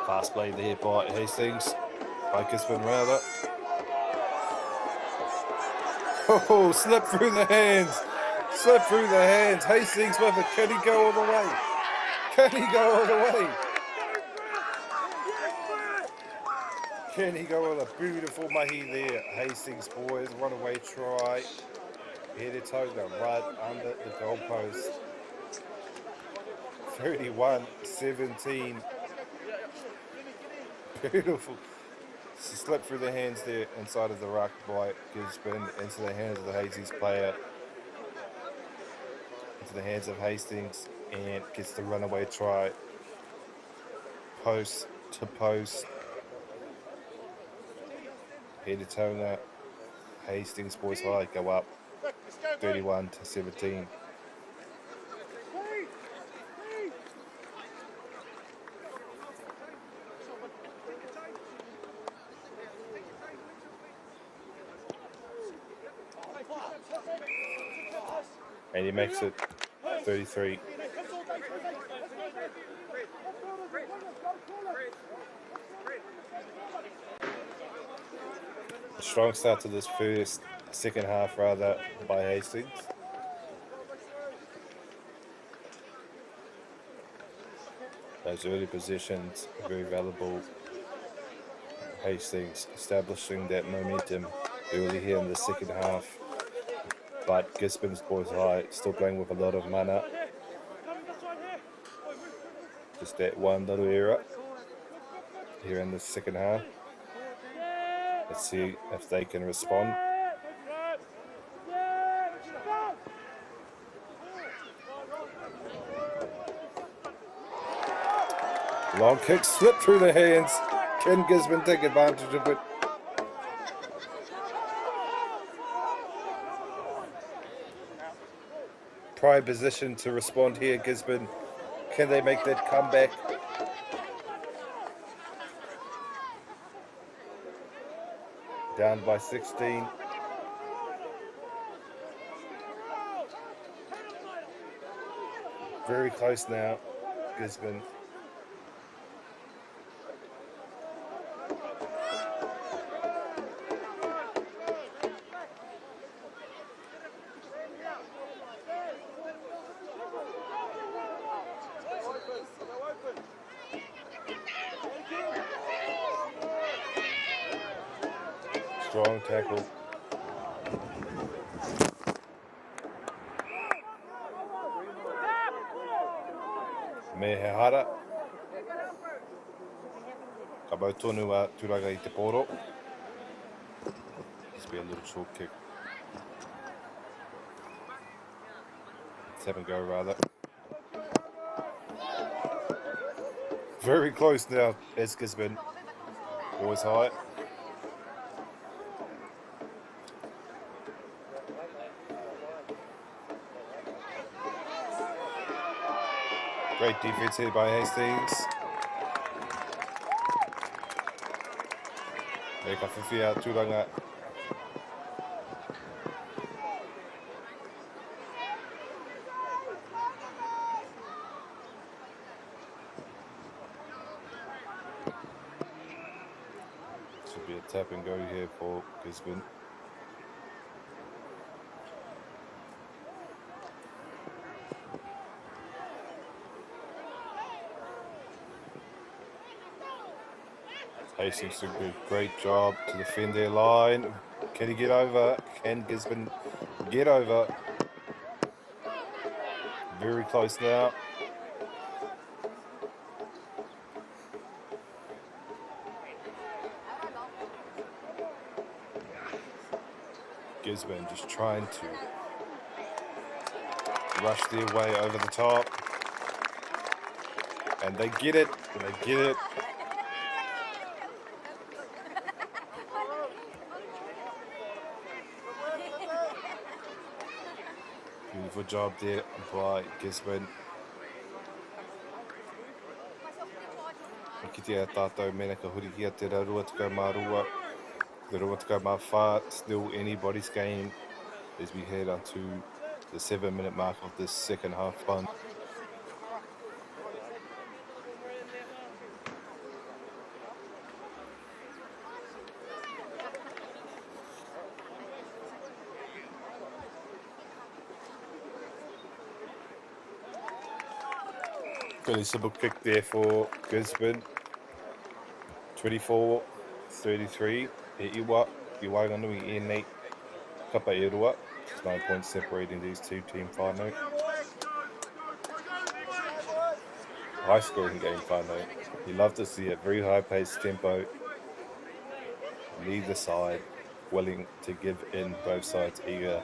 Fast play there by Hastings. By Gisborne rather. Oh, slip through the hands. Slip through the hands. Hastings with it. Can he go all the way? Can he go all the way? Can he go with a beautiful mahi there? Hastings boys, runaway try. Headed Tauranga right under the goalpost. 31-17. Beautiful. Slip through the hands there inside of the ruck by Gisborne into the hands of the Hastings player. Into the hands of Hastings and gets the runaway try. Post to post. Headed Tauranga. Hastings Boys High go up 31-17. And he makes it 33. A strong start to this second half rather by Hastings. Those early positions are very valuable. Hastings establishing that momentum early here in the second half. But Gisborne Boys High still playing with a lot of mana. Just that one little error here in the second half. Let's see if they can respond. Long kick slip through the hands. Can Gisborne take advantage of it? Prime position to respond here, Gisborne. Can they make that comeback? Down by 16. Very close now, Gisborne. Strong tackle. Mehehara. Ka mau tonu a turaga I te poro. Just be a little short kick. Let's have a go rather. Very close now as Gisborne Boys High. Great defense here by Hastings. E ka whiwhia Tauranga. Should be a tap and go here for Gisborne. Hastings did a great job to defend their line. Can he get over? Can Gisborne get over? Very close now. Gisborne just trying to rush their way over the top. And they get it. And they get it. Beautiful job there by Gisborne. Ki te tātou mena ka huri kia te Rotorua tukau mārua. The Rotorua tukau mawha, still anybody's game as we head onto the 7-minute mark of this second half fun. Really simple kick there for Gisborne. 24-33. E iwa, i Waiganui e nei kapa e rua. There's 9 points separating these two team whānau. High scoring game whānau. You love to see it. Very high paced tempo. Neither side willing to give in, both sides eager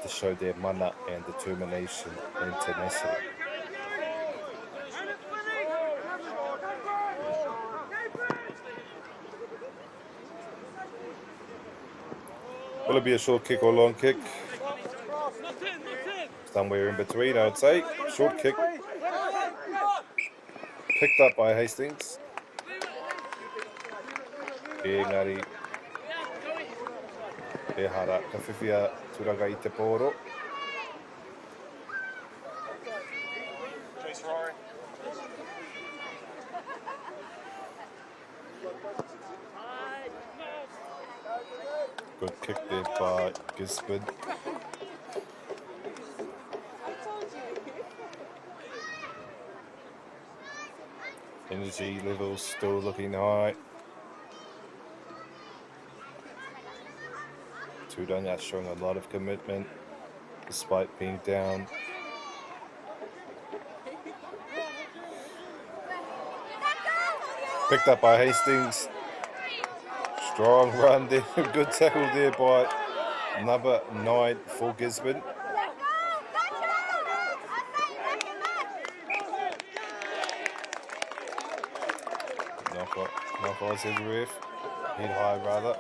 to show their mana and determination and tenacity. Will it be a short kick or long kick? Somewhere in between, I would say. Short kick. Picked up by Hastings. Engari. E hara, ka whiwhia tūranga I te pōro. Good kick there by Gisborne. Energy levels still looking high. Tauranga showing a lot of commitment despite being down. Picked up by Hastings. Strong run there. Good tackle there by number 9 for Gisborne. Knock on, says the ref. Head high rather.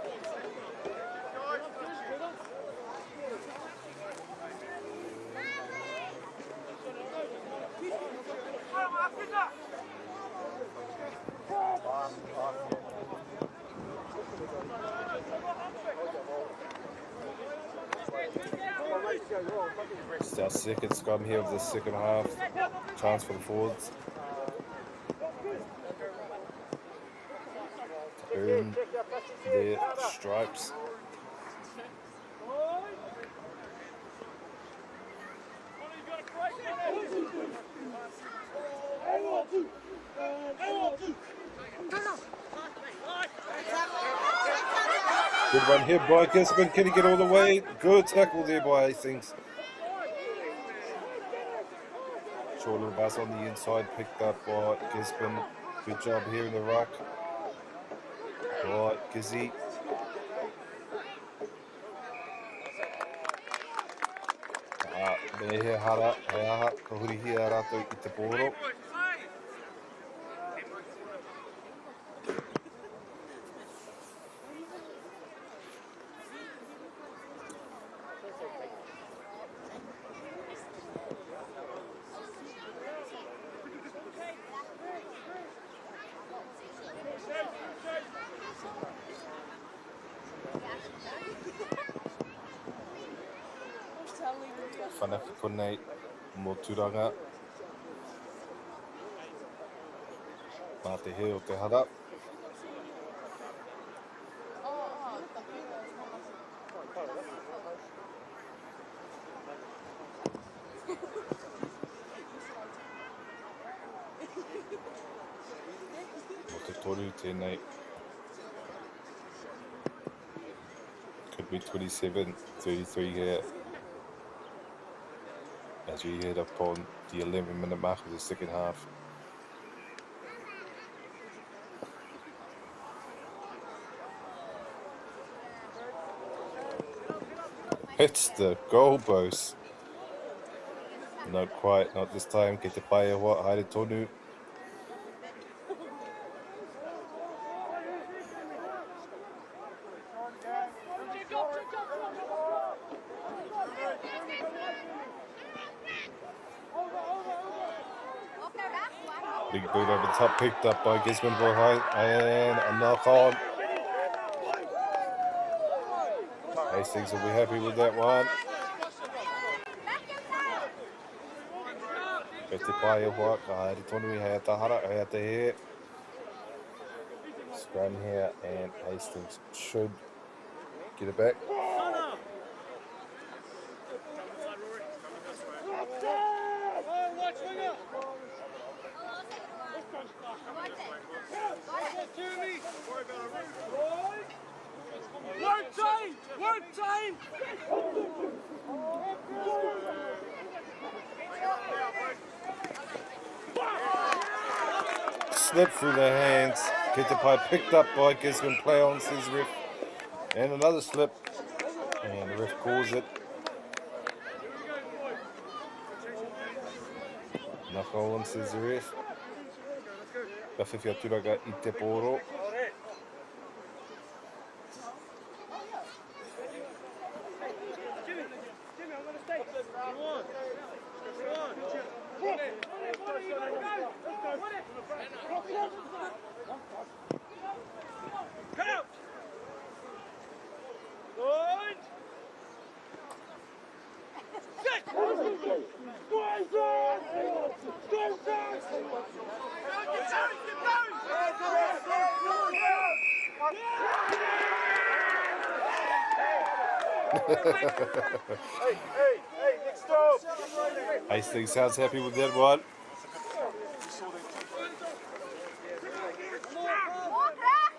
It's our second scrum here of the second half. Chance for the forwards. To earn their stripes. Good run here by Gisborne. Can he get all the way? Good tackle there by Hastings. Short little pass on the inside, picked up by Gisborne. Good job here in the ruck. Right, Gizzy. He hara, he aha, ka huri hia rātou I te pōro. Whanaka konei mō Tauranga. Mā te he o te hara. Mō te toru tēnei. Could be 27-33 here. As we head upon the 11-minute mark of the second half. Hits the goalpost. Not quite, not this time. Ke te pai e hoa, haere tonu. Big boot over the top, picked up by Gisborne Boys High, and a knock on. Hastings will be happy with that one. E te pai e hoa, ka haere tonu I hea tahara, hea te he. Scrum here, and Hastings should get it back. Slip through their hands. Kitapai picked up by Gisborne play on, says ref. And another slip. And the ref calls it. Naka on, says the ref. Ka whiwhia turaga I te pōro. Hastings sounds happy with that one.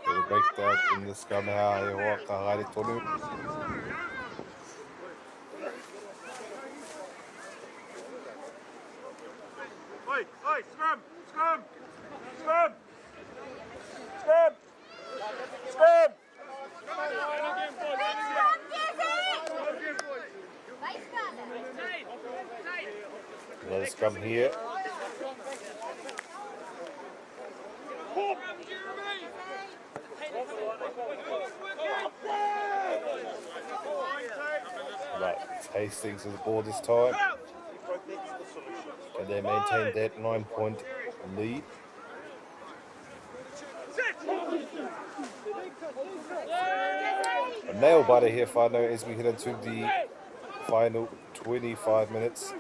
Little breakdown in the scrum how he walked a haere tonu. Scrum! Scrum! Scrum! Scrum! Scrum! Another scrum here. Right, it's Hastings with the ball this time. Can they maintain that 9-point lead? A nail biter here, whānau, as we head into the final 25 minutes.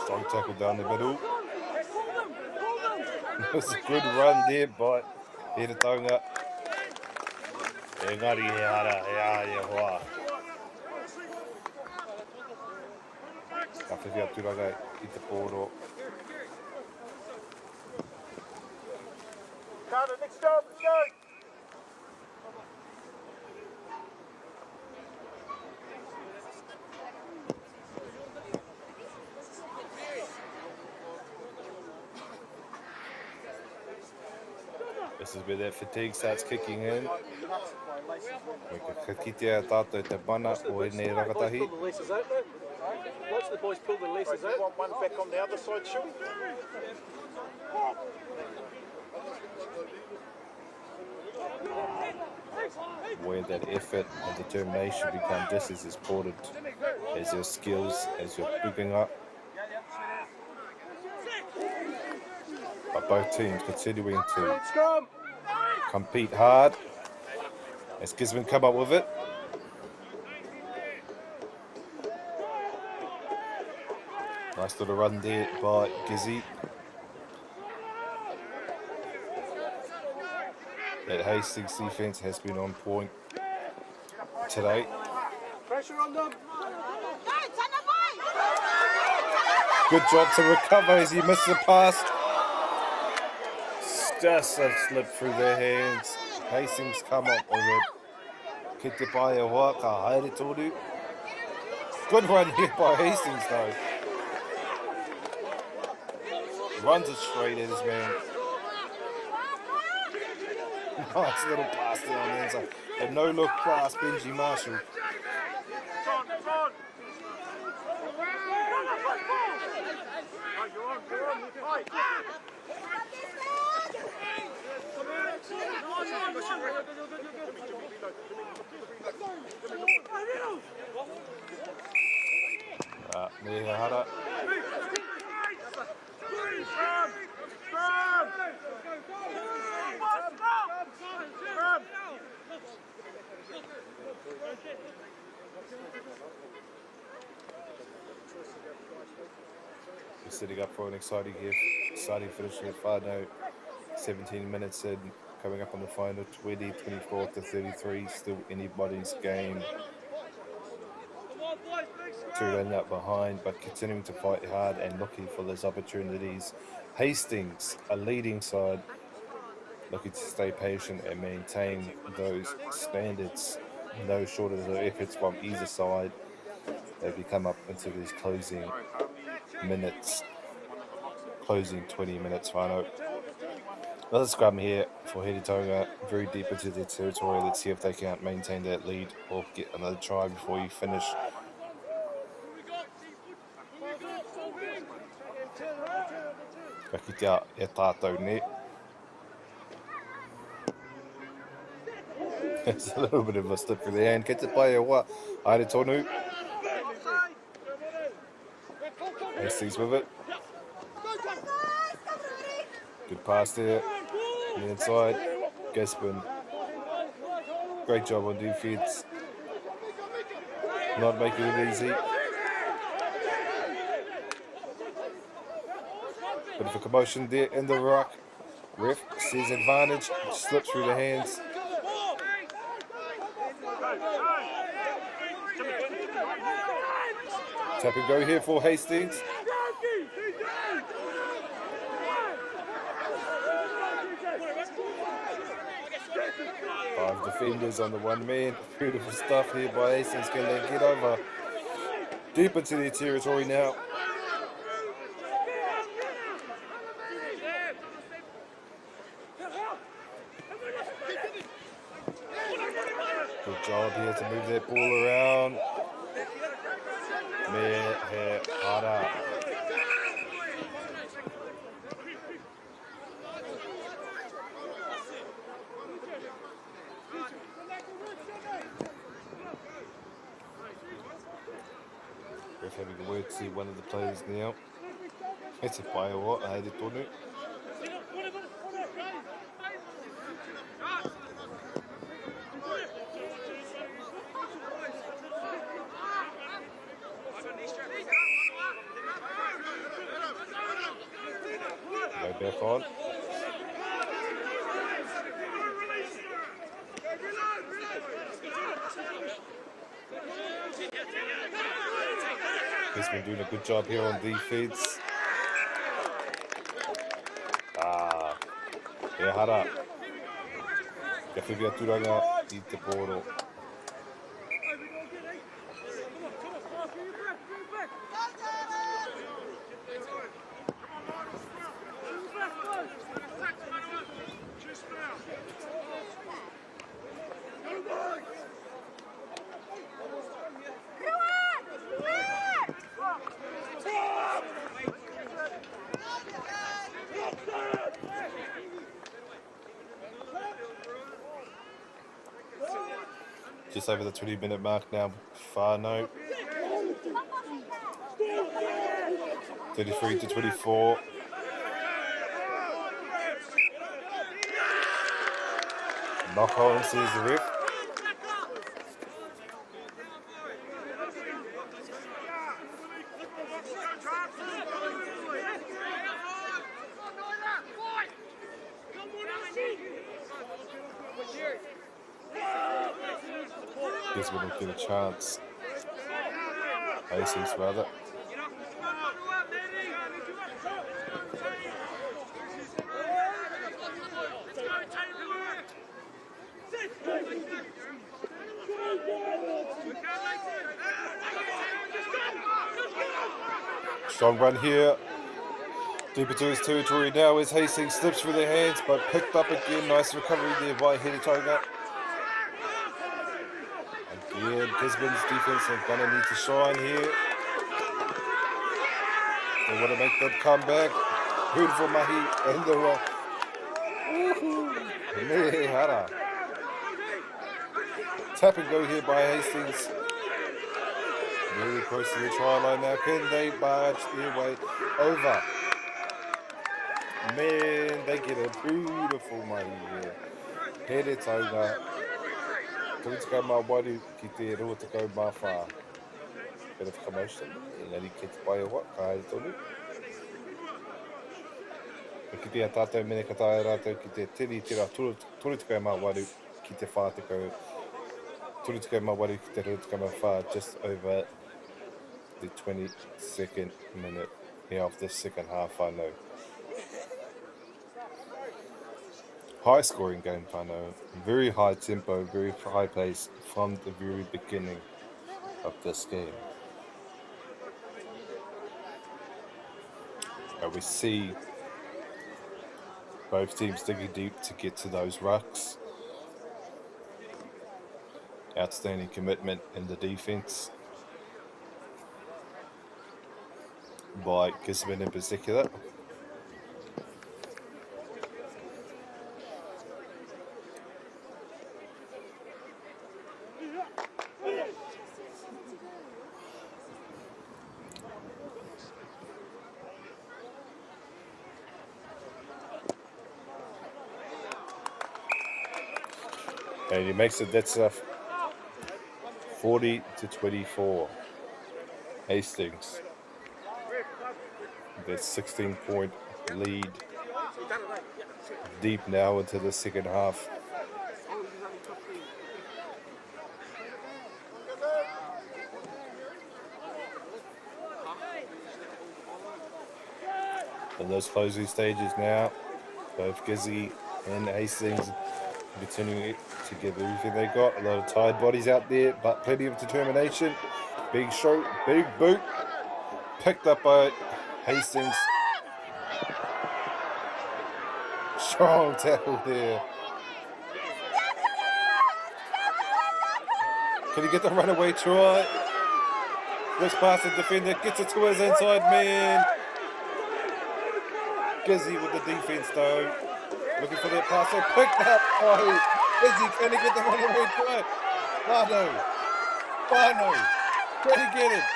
Strong tackle down the middle. It was a good run there by Tauranga. Engari he ara, he a hoa. Ka whiwhia turaga I te pōro. Carter, next stop, let's go! This is where that fatigue starts kicking in. We ka kitea tātou te mana o ēnei rakatahi. Watch the boys pull the laces out. Want one back on the other side, sure. Where that effort and determination become just as important as your skills, as you're picking up. But both teams continuing to compete hard as Gisborne come up with it. Nice little run there by Gizzy. That Hastings defence has been on point today. Pressure on them. Good job to recover as he missed the pass. Just a slip through their hands. Hastings come up with it. Ki te pai e hoa, ka haere tōru. Good run here by Hastings though. Runs it straight at his man. Nice little pass there on the inside. A no-look pass, Benji Marshall. Mehara. We're sitting up for an exciting finish here. Whānau, 17 minutes in, coming up on the final 20, 24 to 33, still anybody's game. Tauranga behind, but continuing to fight hard and looking for those opportunities. Hastings, a leading side, looking to stay patient and maintain those standards. No shortage of efforts from either side as we come up into these closing minutes, closing 20 minutes final. Another scrum here for Tauranga, very deep into their territory. Let's see if they can't maintain that lead or get another try before you finish. Kakitea e tātou ne. It's a little bit of a slip for the hand. Kei te pai e wā. Aere tonu. Hastings with it. Good pass there. On the inside. Gisborne. Great job on defence. Not making it easy. Bit of a commotion there in the ruck. Ref sees advantage. Slips through the hands. Tap and go here for Hastings. Five defenders on the one man. Beautiful stuff here by Hastings. Can they get over deep into their territory now? Good job here to move that ball around. MāORI. Ref having a word to see one of the players now. It's a pai o what, I tonu. Go back on. He's been doing a good job here on defense. E hara. Ka whiwhia Tauranga I te pōro. Just over the 20-minute mark now, Whānau. 33-24. Knock on, sees the ref. Gisborne will get a chance. Hastings rather. Strong run here. Deep into his territory now as Hastings slips through their hands but picked up again. Nice recovery there by Tauranga. Again, Gisborne's defense are going to need to shine here. They want to make that comeback. Beautiful mahi in the rock. Mehara. Tap and go here by Hastings. Very close to the try line now. Can they barge their way over? Man, they get a beautiful mahi here. Here Tauranga. Tui te MāORI ki te rua te kau mawha. Bit of commotion. Engari ki te pai o what, ka haere tonu. Ki te tātou mene ka tāe rātou ki te tiri tira turu te kau MāORI ki te whā te kau. Turu te kau MāORI ki te rua te kau mawha, just over the 22nd minute of the second half, I know. High scoring game, I know. Very high tempo, very high pace from the very beginning of this game. And we see both teams digging deep to get to those rucks. Outstanding commitment in the defence by Gisborne in particular. And he makes it, that's 40-24. Hastings. That 16-point lead. Deep now into the second half. In those closing stages now, both Gizzy and Hastings continuing to give everything they got. A lot of tired bodies out there, but plenty of determination. Big stroke, big boot. Picked up by Hastings. Strong tackle there. Can he get the runaway try? Looks past the defender, gets it to his inside man. Gizzy with the defense though. Looking for that pass, so picked up by Gizzy. Can he get the runaway try? Bano. Can he get it?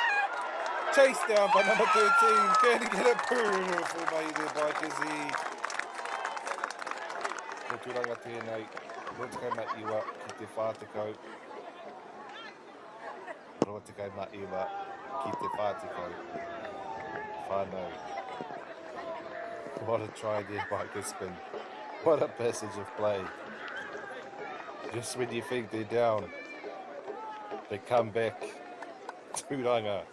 Chased down by number 13. Can he get it? Beautiful made there by Gizzy. Ko Tauranga tēnei. Rotorua MāORI ki te whātekau. Rotorua MāORI ki te whātekau. Whānau. What a try there by Gisborne. What a passage of play. Just when you think they're down, they come back. Tauranga.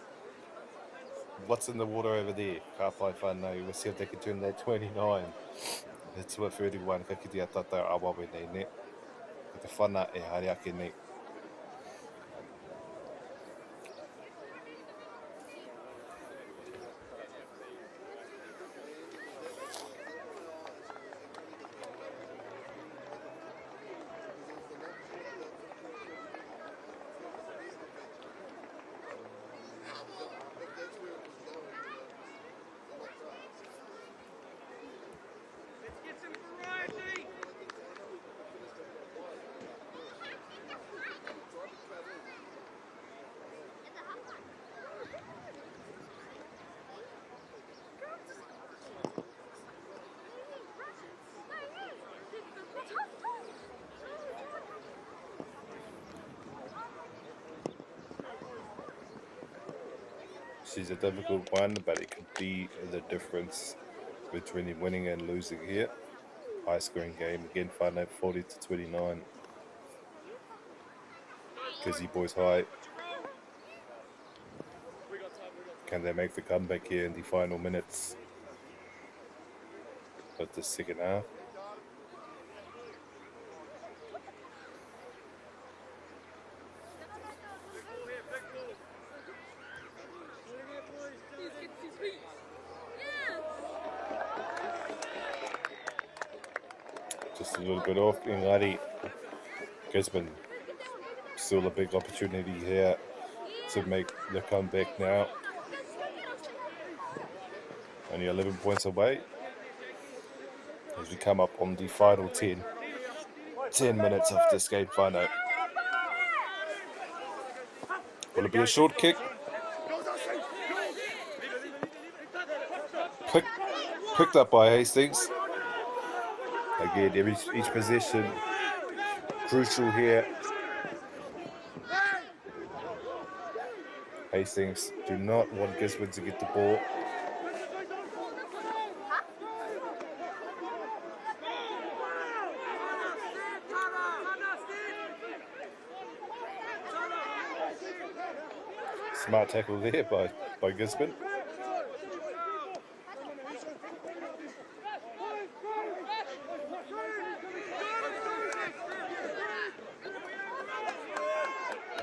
What's in the water over there? Ka pai whānau. We'll see if they can turn that 29. It's what 31. Ka kiti a tata awawe nei ne. Ka te whana e haere ake nei. She's a difficult one, but it could be the difference between winning and losing here. High scoring game again, final 40-29. XV Boys High. Can they make the comeback here in the final minutes of the second half? Just a little bit off. Engari, Gisborne, still a big opportunity here to make the comeback now. Only 11 points away as we come up on the final 10 minutes of this game final. Will it be a short kick? Picked up by Hastings. Again, each possession crucial here. Hastings do not want Gisborne to get the ball. Smart tackle there by Gisborne.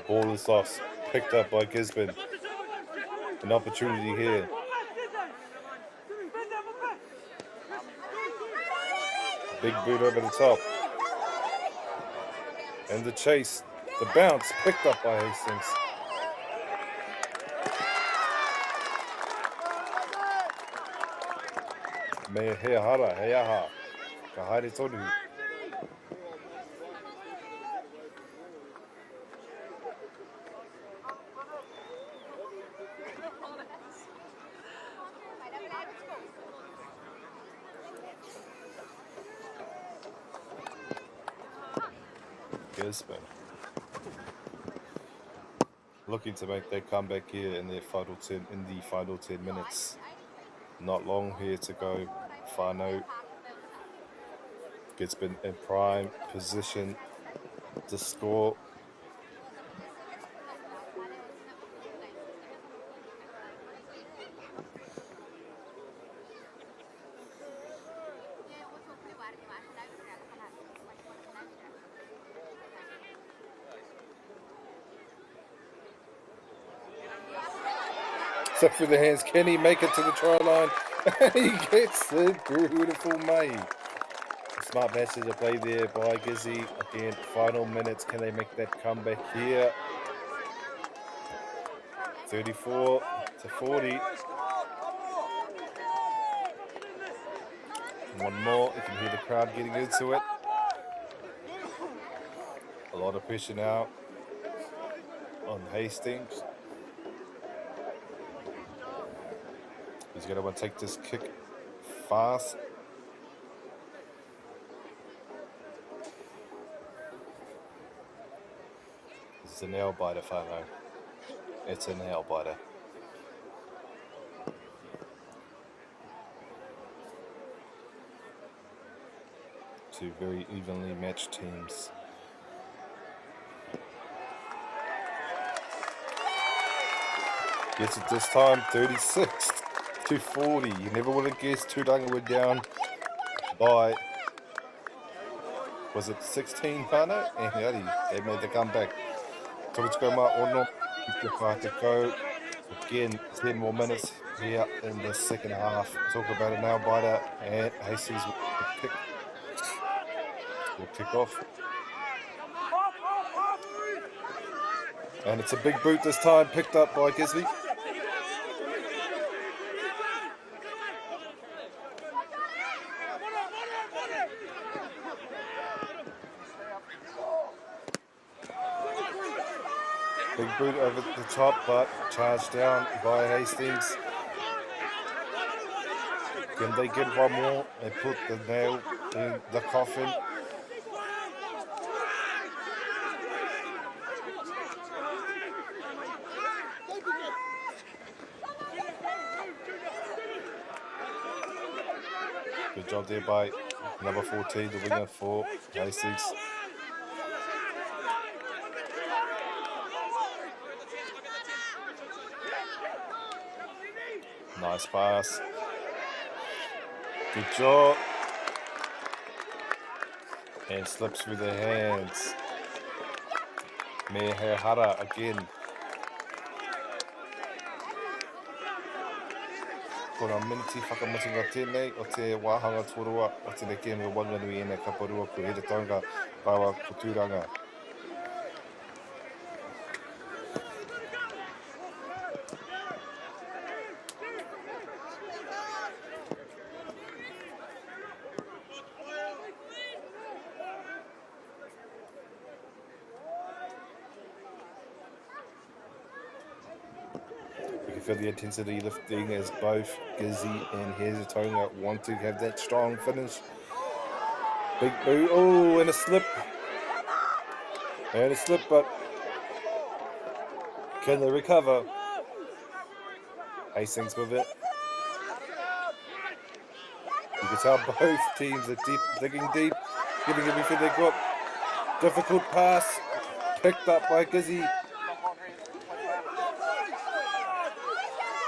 Ball is lost, picked up by Gisborne. An opportunity here. Big boot over the top. And the chase, the bounce, picked up by Hastings. Me he hara, he aha. Ka haere tonu. Gisborne looking to make their comeback here in the final 10 minutes. Not long here to go. Whānau. Gisborne in prime position to score. Up through the hands, can he make it to the try line? He gets it, beautiful mate. Smart passage of play there by Gizzy. Again, final minutes, can they make that comeback here? 34 to 40. One more, you can hear the crowd getting into it. A lot of pressure now on Hastings. He's going to want to take this kick fast. This is a nail biter, Whānau. It's a nail biter. Two very evenly matched teams. Gets it this time, 36 to 40. You never would have guessed Tauranga were down by, was it 16, Whānau? And they made the comeback. Toritskoma Ono, to go. Again, 10 more minutes here in the second half. Talk about a nail biter, and Hastings will kick off. And it's a big boot this time, picked up by Gisby. Big boot over the top, but charged down by Hastings. Can they get one more and put the nail in the coffin? Good job there by number 14, the winger for Hastings. Nice pass. Good job. And slips through their hands. Mehehara again. Kona miniti whakamutinga tēnei o te wāhanga tōrua o te neke me wanganui ena kaparua ko he te taonga rawa ko Tauranga. Feel the intensity lifting as both Gizzy and Tauranga want to have that strong finish. Big boot, oh, and a slip. And a slip, but can they recover? Hastings with it. You can tell both teams are deep, digging deep, giving everything they got. Difficult pass, picked up by Gizzy.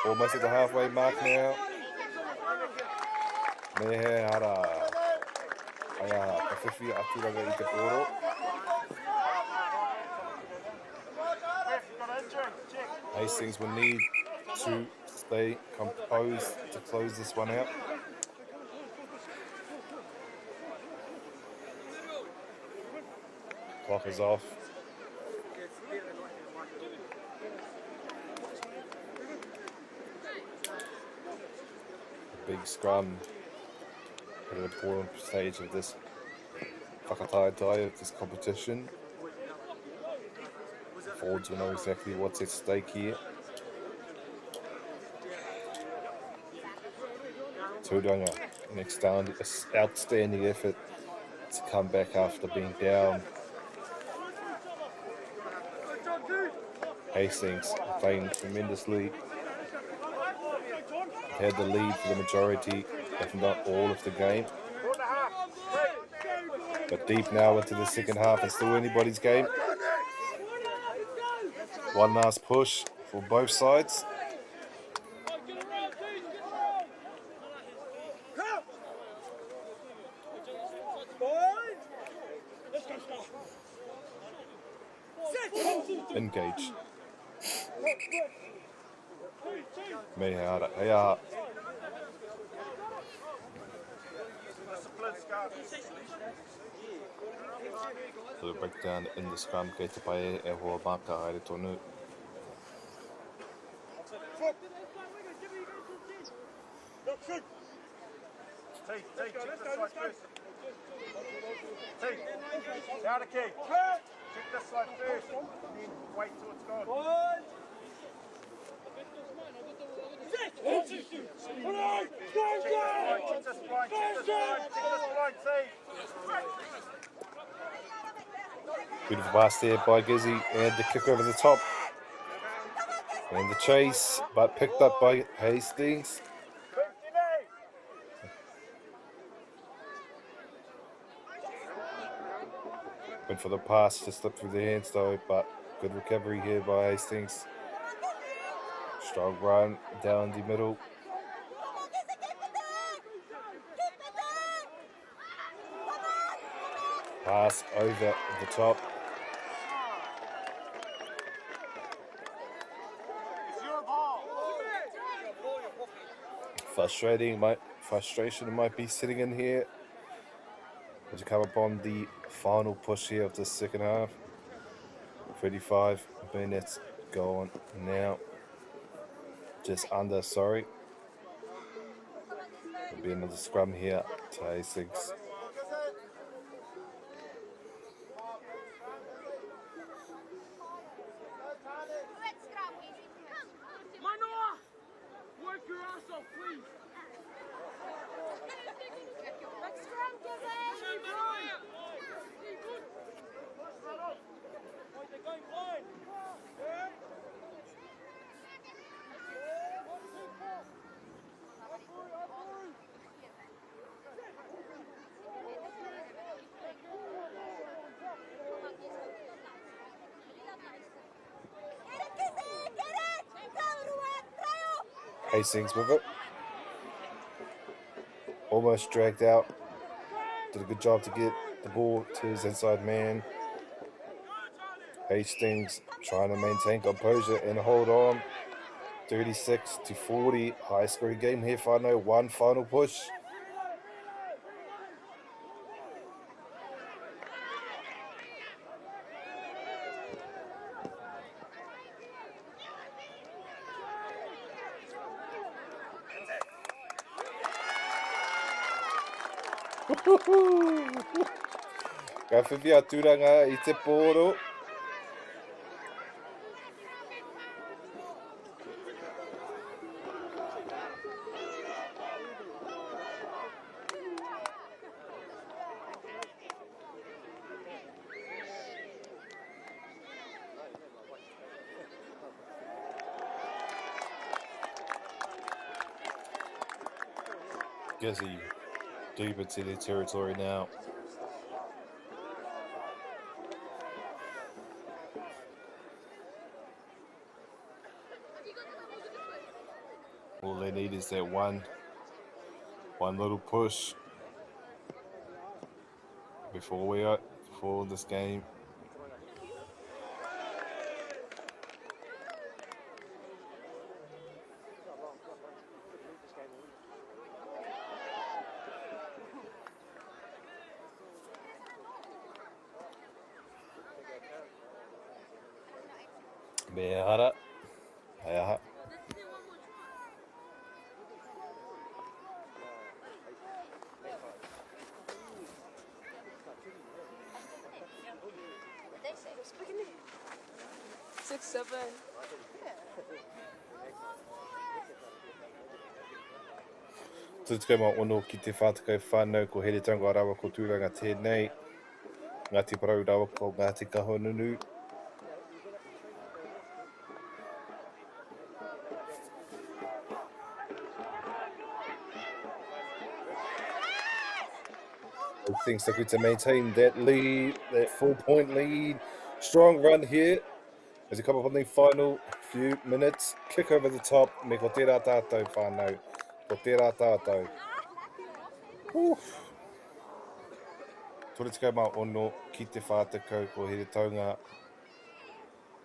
Almost at the halfway mark now. Mehe ara. Aia, ka whiwhi aturanga I te poro. Hastings will need to stay composed to close this one out. Clock is off. Big scrum at an important stage of this whakataetai of this competition. Forwards will know exactly what's at stake here. Tauranga, an outstanding effort to come back after being down. Hastings playing tremendously. Had the lead for the majority, if not all of the game. But deep now into the second half, it's still anybody's game. One last push for both sides. Engage. Mehe ara. Little breakdown in the scrum, kei te pai e hoa maka haere tonu. Check this side first. Now the key. Check this side first, and then wait till it's gone. Beautiful pass there by Gizzy, and the kick over the top. And the chase, but picked up by Hastings. Went for the pass, just slipped through the hands though, but good recovery here by Hastings. Strong run down the middle. Pass over the top. Frustration might be sitting in here as you come upon the final push here of the second half. 35 minutes gone now. Just under, sorry. There'll be another scrum here to Hastings. Work your ass off, please. Hastings with it. Almost dragged out. Did a good job to get the ball to his inside man. Hastings trying to maintain composure and hold on. 36-40. High scoring game here. One final push. Ka whiwhi aturanga I te poro. Gizzy deep into their territory now. All they need is that one little push before this game. Behara, ayaha. Six, seven. Tutukai mā ono ki te whātakai whānau ko here tango rawa ko tūranga tēnei. Ngāti parau rawa ko Ngāti Kahonunu. Thinks they're going to maintain that lead, that 4-point lead. Strong run here as we come up on the final few minutes. Kick over the top. Me ko tērā tātou whānau. Ko tērā tātou. Tore tikau mā ono ki te whātakau ko here taunga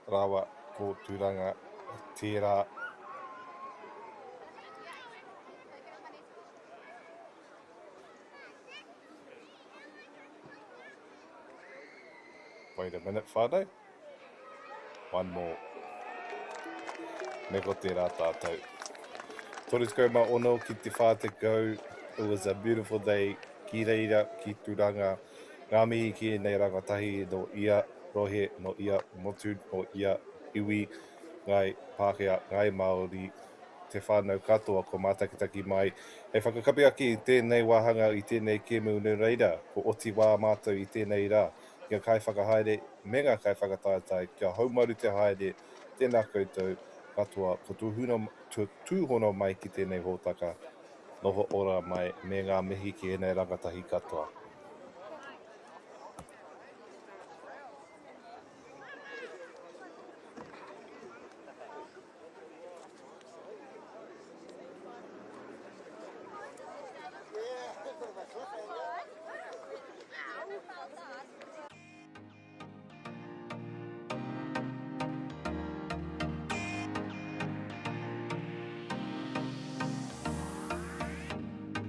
rawa ko tūranga tērā. Wait a minute, whānau. One more. Me ko tērā tātou. Tore tikau mā ono ki te whātakau. It was a beautiful day. Ki reira, ki tūranga. Ngā mihi ki nei rangatahi no ia rohe, no ia motu, no ia iwi. Ngai Pākehā, ngai Māori. Te whānau katoa ko mātakitaki mai. Hei whakakapi aki i tēnei wāhanga i tēnei kēmu nau reira. Ko oti wā mātou i tēnei rā. Kia kai whakahaere, me ngā kai whakataetai. Kia haumaru te haere, tēnā koutou katoa. Ko tūhono mai ki tēnei hōtaka. Noho ora mai me ngā mihi ki enei rangatahi katoa.